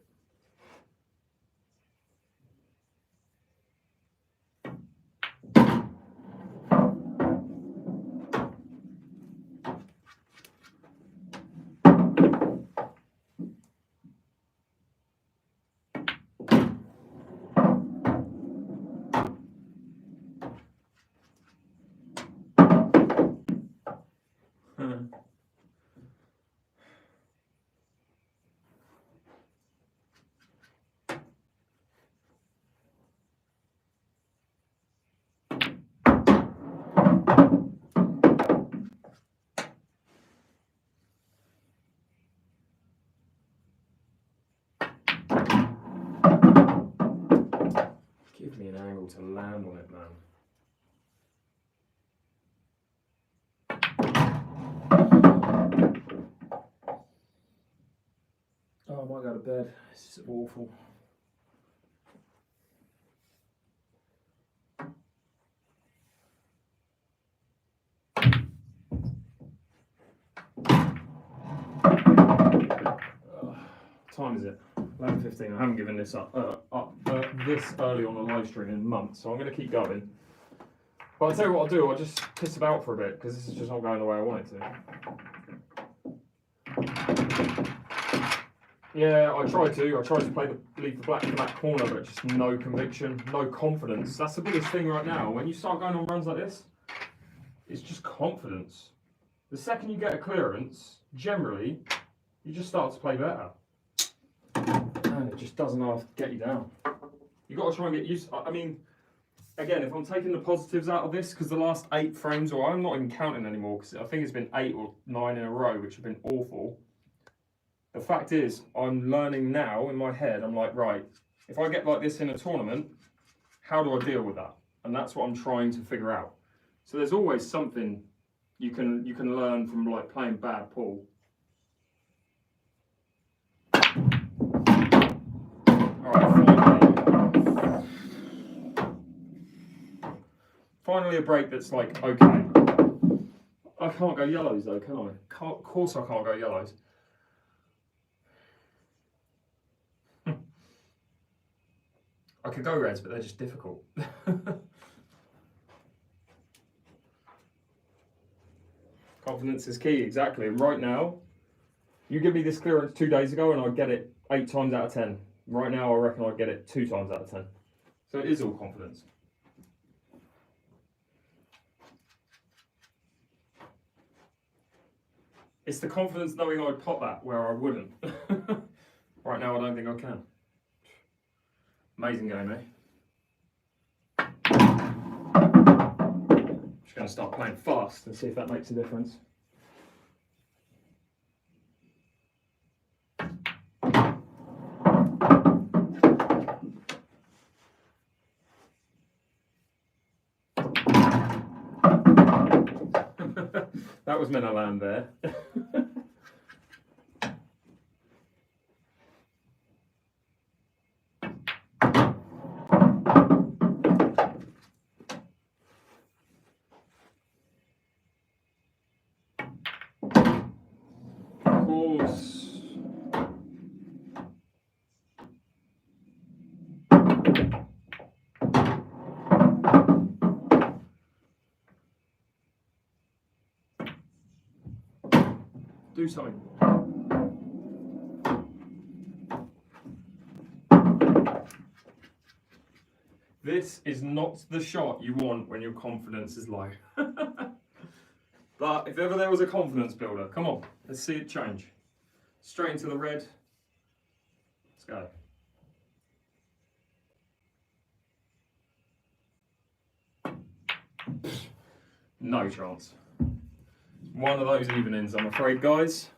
Give me an angle to land on it, man. Oh, I might go to bed. This is awful. Time is it? 11:15. I haven't given this up this early on a live stream in months, so I'm going to keep going. But I'll tell you what I'll do. I'll just piss about for a bit because this is just not going the way I want it to. Yeah, I tried to leave the black in that corner, but just no conviction, no confidence. That's the biggest thing right now. When you start going on runs like this, it's just confidence. The second you get a clearance, generally, you just start to play better. And it just doesn't have to get you down. You've got to try and get used. I mean, again, if I'm taking the positives out of this, because the last 8 frames, or I'm not even counting anymore, because I think it's been 8 or 9 in a row, which have been awful. The fact is, I'm learning now in my head, I'm like, right, if I get like this in a tournament, how do I deal with that? And that's what I'm trying to figure out. So there's always something you can learn from like playing bad pool. Finally a break that's like, okay. I can't go yellows though, can I? Of course I can't go yellows. I could go reds, but they're just difficult. Confidence is key, exactly. And right now, you give me this clearance 2 days ago and I get it 8 times out of 10. Right now, I reckon I get it 2 times out of 10. So it is all confidence. It's the confidence knowing I'd pot that where I wouldn't. Right now, I don't think I can. Amazing game, eh? Just going to start playing fast and see if that makes a difference. That was meant to land there. Of course. Do something. This is not the shot you want when your confidence is low. But if ever there was a confidence builder, come on, let's see it change. Straight into the red. Let's go. No chance. One of those evenings, I'm afraid, guys.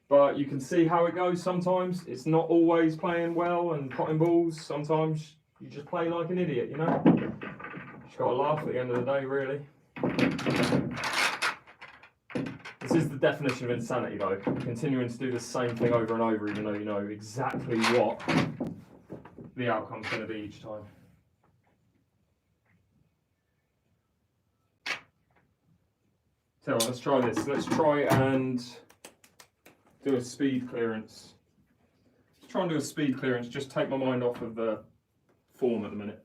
But you can see how it goes sometimes. It's not always playing well and potting balls. Sometimes you just play like an idiot, you know? Just got to laugh at the end of the day, really. This is the definition of insanity, though. Continuing to do the same thing over and over, even though you know exactly what the outcome's going to be each time. So let's try this. Let's try and do a speed clearance. Let's try and do a speed clearance. Just take my mind off of the form at the minute.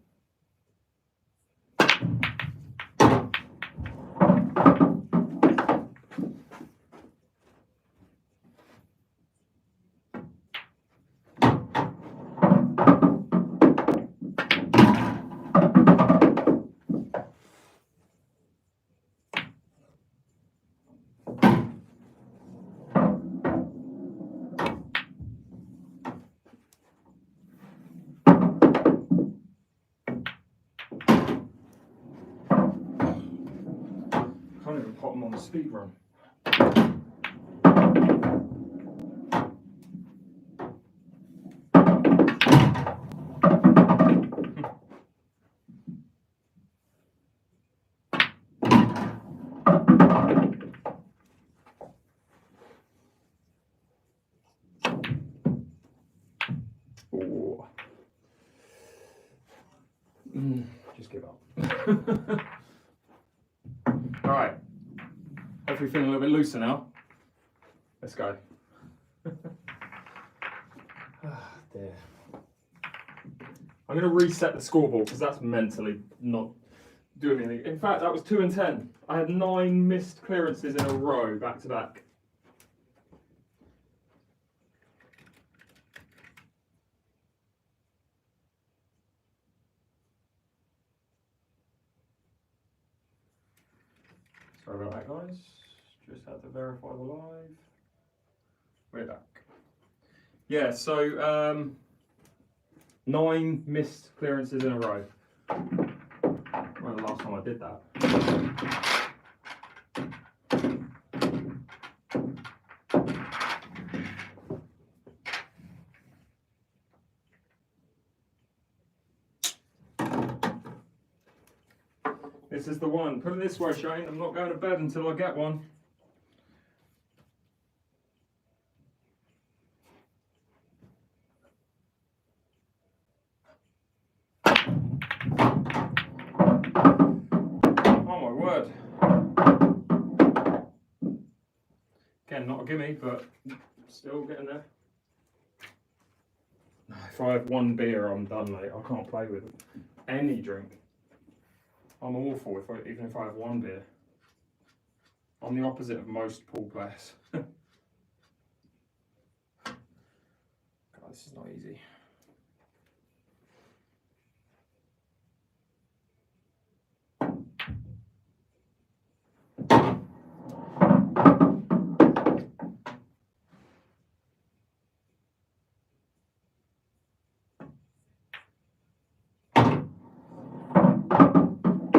Can't even pop them on the speed run. Just give up. All right. Hopefully feeling a little bit looser now. Let's go. Ah, dear. I'm going to reset the scoreboard because that's mentally not doing anything. In fact, that was 2 and 10. I had 9 missed clearances in a row, back to back. Sorry about that, guys. Just had to verify the live. We're back. Yeah, so 9 missed clearances in a row. Well, the last time I did that. This is the one. Put it this way, Shane. I'm not going to bed until I get one. Oh my word. Again, not a gimme, but still getting there. If I have one beer, I'm done, mate. I can't play with any drink. I'm awful even if I have one beer. I'm the opposite of most pool players. God, this is not easy.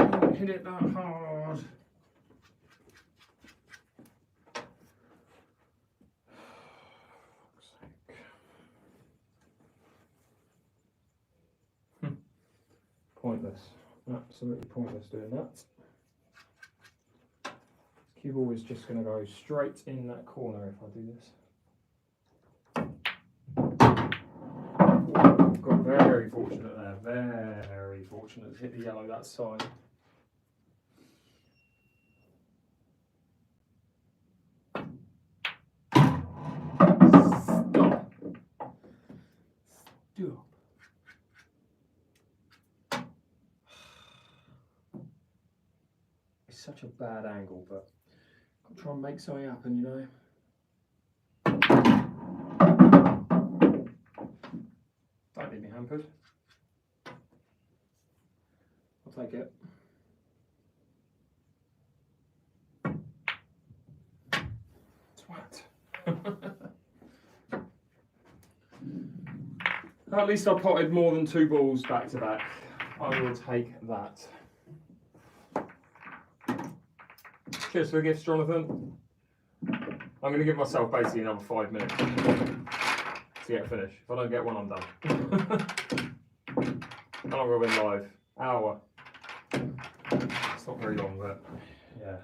Don't hit it that hard. Pointless. Absolutely pointless doing that. Cue ball is just going to go straight in that corner if I do this. Got very fortunate there, very fortunate to hit the yellow that side. Stop. Stop. It's such a bad angle, but I'll try and make something happen, you know. Don't leave me hampered. I'll take it. Twat. At least I potted more than 2 balls back to back. I will take that. Cheers for the gifts, Jonathan. I'm going to give myself basically another 5 minutes to get finished. If I don't get one, I'm done. How long have I been live? Hour. It's not very long, but yeah.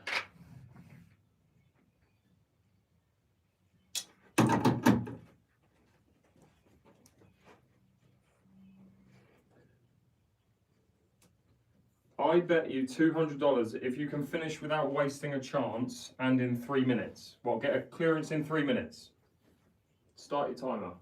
I bet you $200 if you can finish without wasting a chance and in 3 minutes. Well, get a clearance in 3 minutes. Start your timer.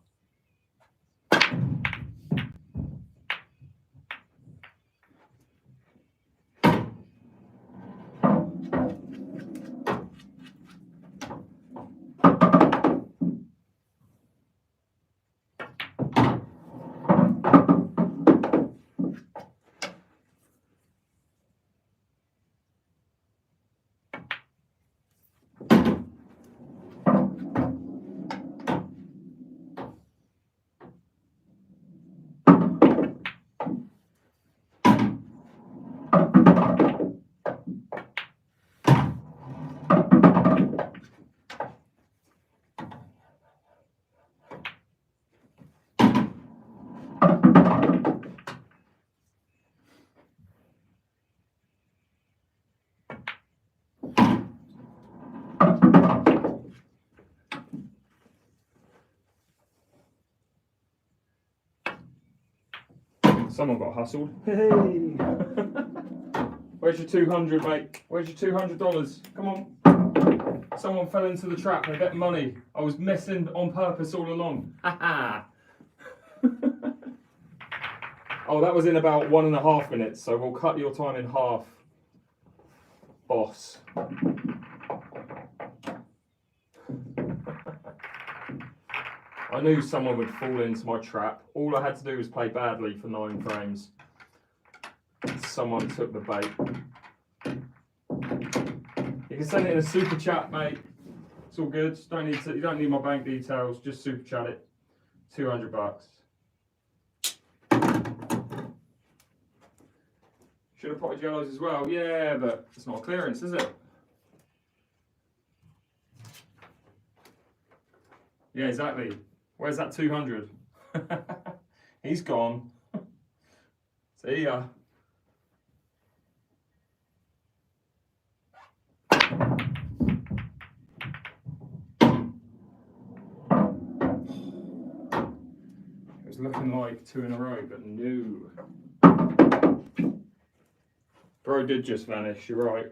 Someone got hustled. Hey! Where's your 200, mate? Where's your $200? Come on. Someone fell into the trap. They bet money. I was messing on purpose all along. Ha Oh, that was in about 1.5 minutes, so we'll cut your time in half, boss. I knew someone would fall into my trap. All I had to do was play badly for 9 frames. Someone took the bait. You can send it in a super chat, mate. It's all good. You don't need my bank details. Just super chat it. $200. Should have potted yellows as well. Yeah, but it's not a clearance, is it? Yeah, exactly. Where's that 200? He's gone. See ya. looking like 2 in a row, but no. Bro did just vanish, you're right.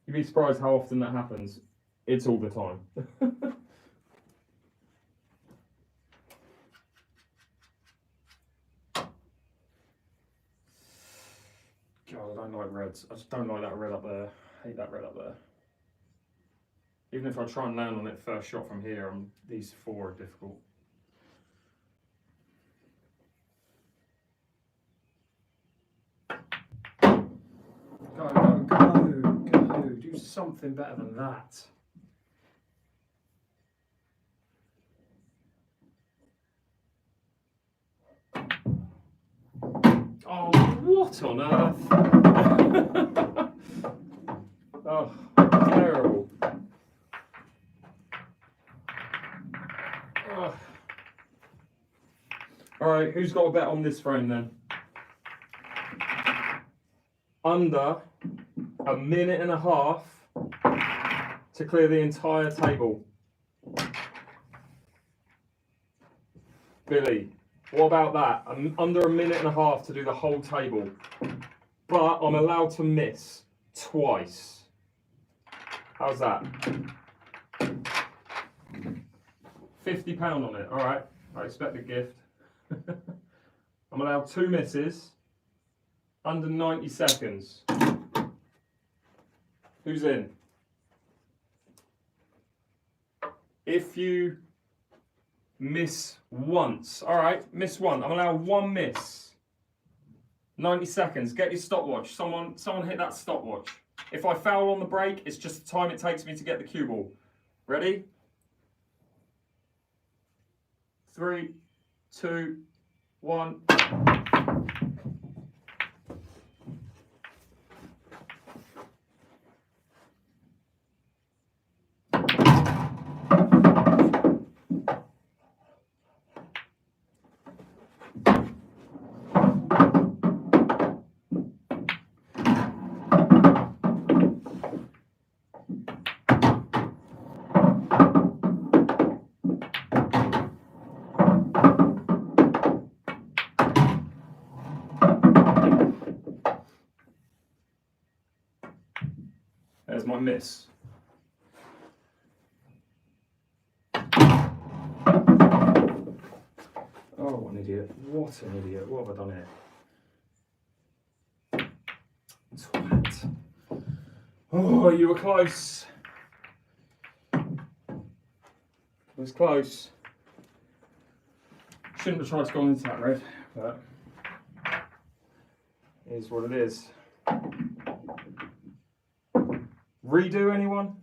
You'd be surprised how often that happens. It's all the time. God, I don't like reds. I just don't like that red up there. I hate that red up there. Even if I try and land on it first shot from here, these 4 are difficult. Go. Do something better than that. Oh, what on earth? Oh, terrible. Oh. Alright, who's got a bet on this frame then? Under a minute and a half to clear the entire table. Billy, what about that? I'm under a minute and a half to do the whole table, but I'm allowed to miss twice. How's that? £50 on it. All right, I expect a gift. I'm allowed 2 misses under 90 seconds. Who's in? If you miss once, all right, miss one. I'm allowed 1 miss. 90 seconds. Get your stopwatch. Someone hit that stopwatch. If I foul on the break, it's just the time it takes me to get the cue ball. Ready? 3, 2, 1. There's my miss. Oh, what an idiot. What an idiot. What have I done here? Twat. Oh, you were close. It was close. Shouldn't have tried to go into that red, but it is what it is. Redo anyone?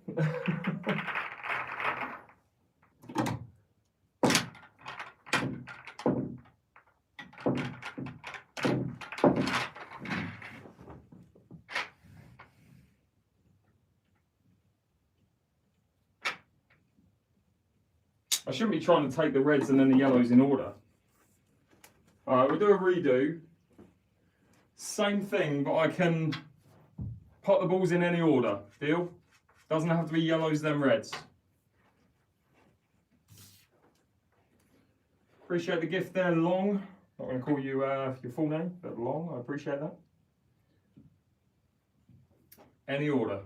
I shouldn't be trying to take the reds and then the yellows in order. Alright, we'll do a redo. Same thing, but I can put the balls in any order. Deal? Doesn't have to be yellows then reds. Appreciate the gift there, Long. Not going to call you your full name, but Long. I appreciate that. Any order.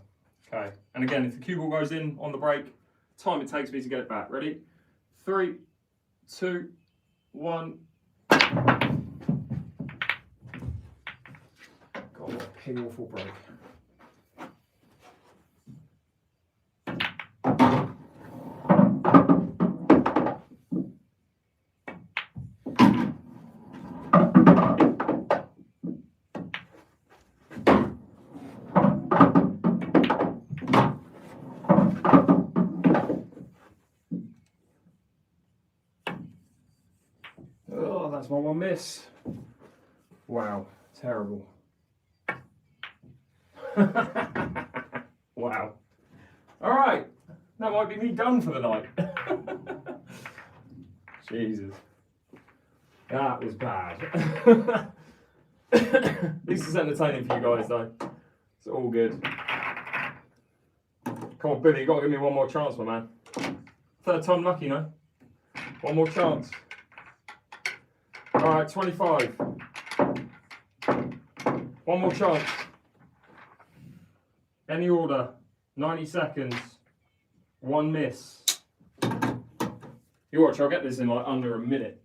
Okay. And again, if the cue ball goes in on the break, time it takes me to get it back. Ready? 3, 2, 1. God, what a pig awful break. Oh, that's my 1 miss. Wow, terrible. Wow. All right, that might be me done for the night. Jesus. That was bad. At least it's entertaining for you guys though. It's all good. Come on, Billy, you gotta give me 1 more chance, my man. 3rd time lucky, no? 1 more chance. All right, 25. One more chance. Any order. 90 seconds. One miss. You watch, I'll get this in like under a minute.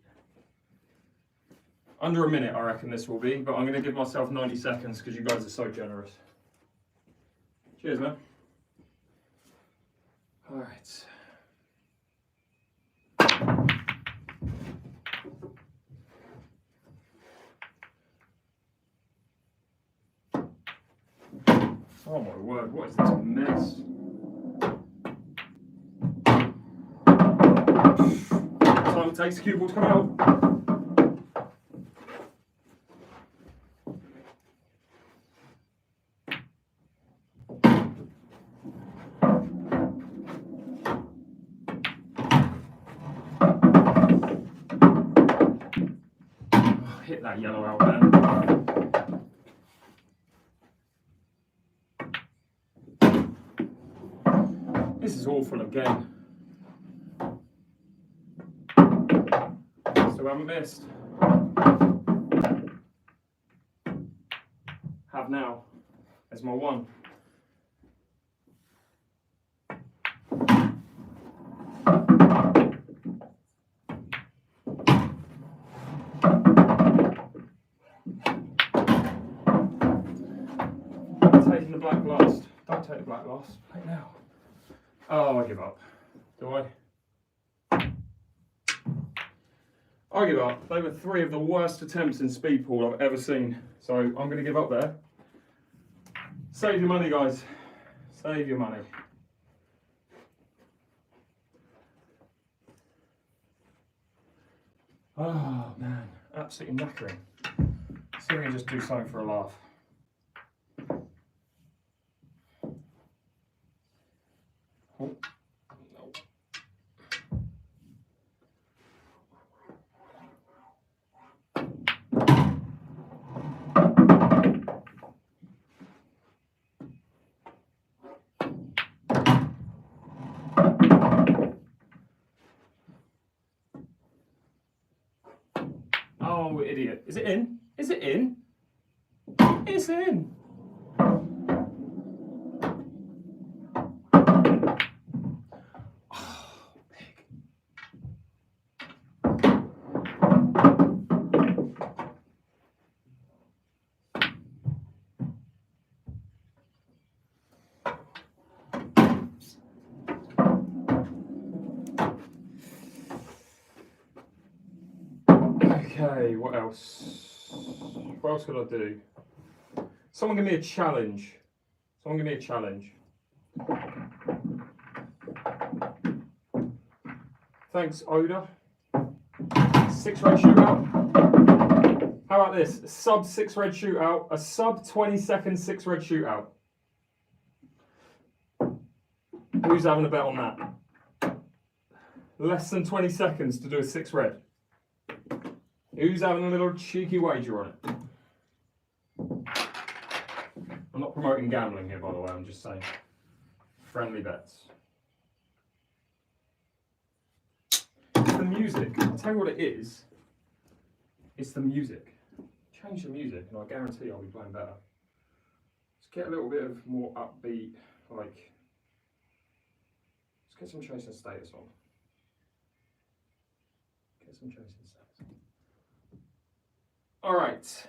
Under a minute, I reckon this will be, but I'm going to give myself 90 seconds because you guys are so generous. Cheers, man. All right. Oh my word, what is this mess? Time it takes the cue ball to come out. Oh, hit that yellow out, man. This is awful again. Still haven't missed. Have now. There's my one. Taking the black last. Don't take the black last. Right now. Oh, I give up. Do I? I give up. They were 3 of the worst attempts in speed pool I've ever seen. So I'm going to give up there. Save your money, guys. Save your money. Oh, man. Absolutely knackering. See if we can just do something for a laugh. Oh, no. Oh, idiot. Is it in? Is it in? It's in. Okay, what else? What else could I do? Someone give me a challenge. Someone give me a challenge. Thanks, Oda. 6 red shootout. How about this? A sub 6 red shootout. A sub 20-second 6 red shootout. Who's having a bet on that? Less than 20 seconds to do a 6 red. Who's having a little cheeky wager on it? I'm not promoting gambling here, by the way, I'm just saying. Friendly bets. It's the music. I'll tell you what it is. It's the music. Change the music and I guarantee I'll be playing better. Let's get a little bit of more upbeat, like... Let's get some Chasing Status on. Get some Chasing Status. Alright.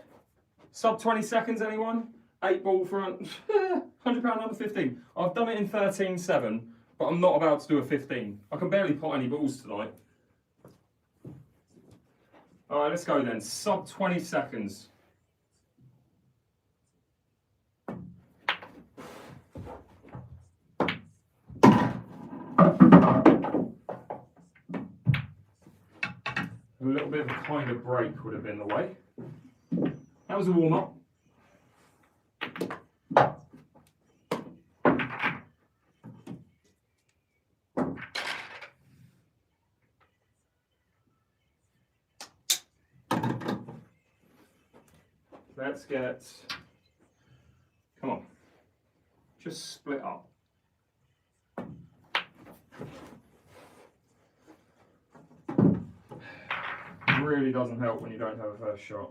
Sub 20 seconds, anyone? 8 ball front. £100 under 15. I've done it in 13.7, but I'm not about to do a 15. I can barely pot any balls tonight. Alright, let's go then. Sub 20 seconds. A little bit of a kind of break would have been the way. That was a warm-up. Let's get, come on, just split up. really doesn't help when you don't have a first shot.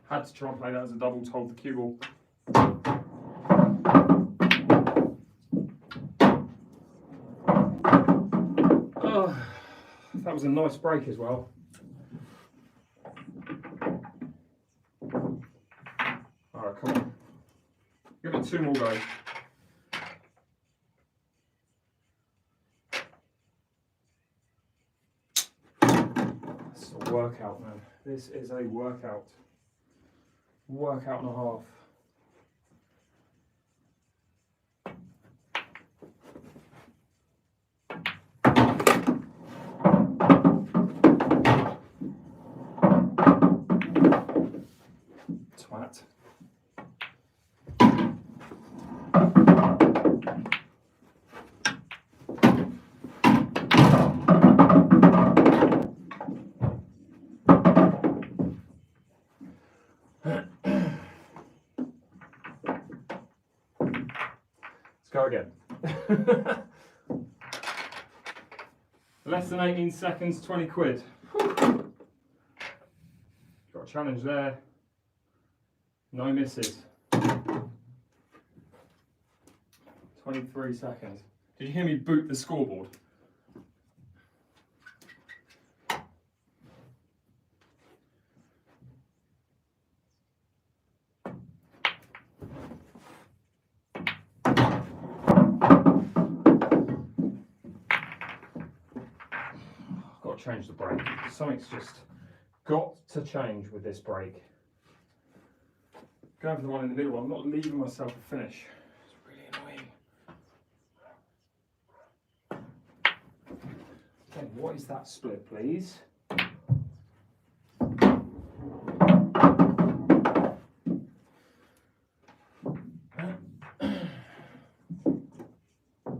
Had to try and play that as a double to hold the cue ball. That was a nice break as well. Alright, come on. Give it 2 more goes. It's a workout, man. This is a workout. Workout and a half. Twat. Let's go again. Less than 18 seconds, 20 quid. Whew. Got a challenge there. No misses. 23 seconds. Did you hear me boot the scoreboard? Got to change the break. Something's just got to change with this break. Going for the one in the middle, I'm not leaving myself a finish. It's really annoying. Okay, what is that split, please?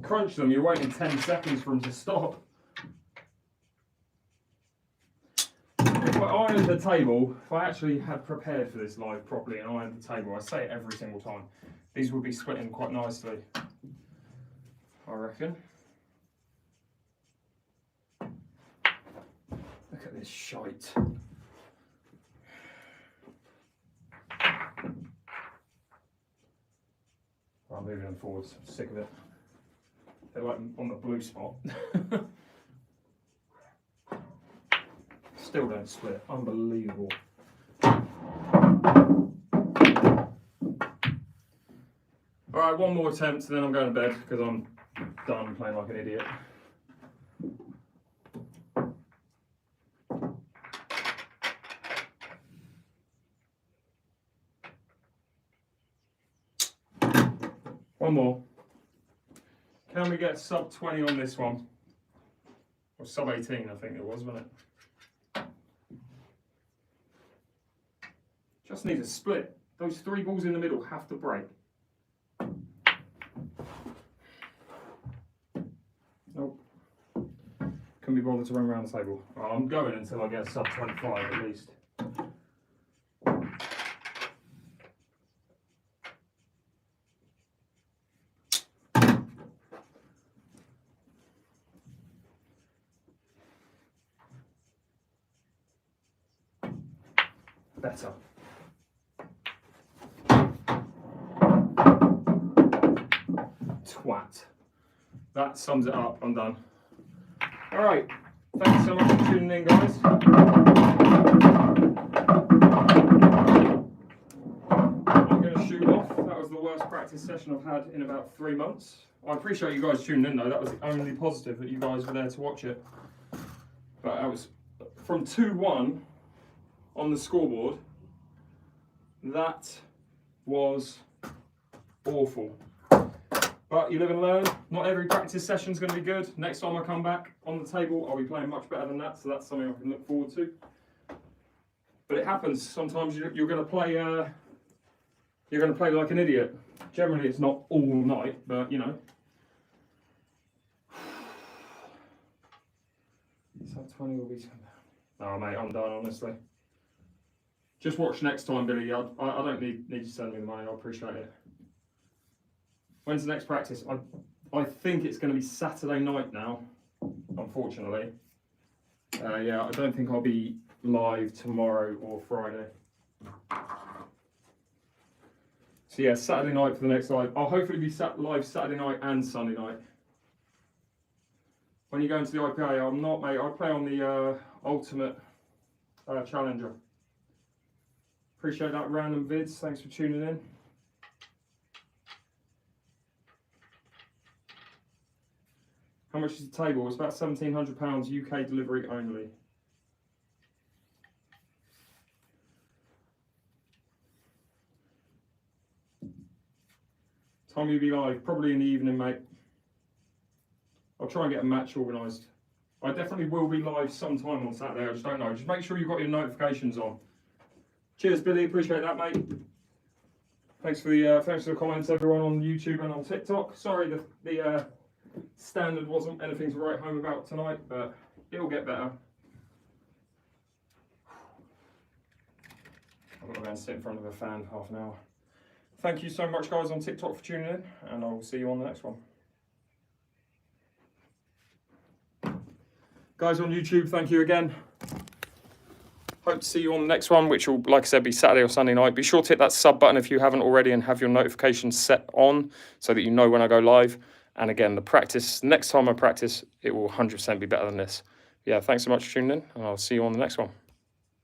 Crunch them, you're waiting 10 seconds for them to stop. If I ironed the table, if I actually had prepared for this live properly and ironed the table, I say it every single time, these would be splitting quite nicely, I reckon. Look at this shite. I'm moving them forwards, I'm sick of it. They're like on the blue spot. Still don't split, unbelievable. Alright, one more attempt and then I'm going to bed because I'm done playing like an idiot. One more. Can we get sub 20 on this one? Or sub 18 I think it was, wasn't it? Just need a split. Those 3 balls in the middle have to break. Nope. Couldn't be bothered to run around the table. Well, I'm going until I get sub 25 at least. Better. Twat. That sums it up. I'm done. Alright. Thanks so much for tuning in, guys. I'm going to shoot off. That was the worst practice session I've had in about 3 months. I appreciate you guys tuning in though. That was the only positive, that you guys were there to watch it. But I was from 2-1 on the scoreboard. That was awful. But you live and learn. Not every practice session is going to be good. Next time I come back on the table, I'll be playing much better than that. So that's something I can look forward to. But it happens. Sometimes you're going to play. You're going to play like an idiot. Generally, it's not all night, but you know. So 20 will be. Oh mate, I'm done honestly. Just watch next time, Billy. I don't need you to send me the money. I appreciate it. When's the next practice? I think it's going to be Saturday night now. Unfortunately. Yeah, I don't think I'll be live tomorrow or Friday. So yeah, Saturday night for the next live. I'll hopefully be live Saturday night and Sunday night. When you go into the IPA, I'm not, mate. I play on the Ultimate Challenger. Appreciate that, random vids. Thanks for tuning in. How much is the table? It's about £1,700, UK delivery only. Time you'll be live? Probably in the evening, mate. I'll try and get a match organised. I definitely will be live sometime on Saturday. I just don't know. Just make sure you've got your notifications on. Cheers, Billy. Appreciate that, mate. Thanks for the comments, everyone on YouTube and on TikTok. Sorry, the standard wasn't anything to write home about tonight, but it'll get better. I've got to go and sit in front of a fan for half an hour. Thank you so much, guys, on TikTok for tuning in, and I will see you on the next one. Guys on YouTube, thank you again. Hope to see you on the next one, which will, like I said, be Saturday or Sunday night. Be sure to hit that sub button if you haven't already and have your notifications set on so that you know when I go live. And again, the practice, next time I practice, it will 100% be better than this. Yeah, thanks so much for tuning in, and I'll see you on the next one.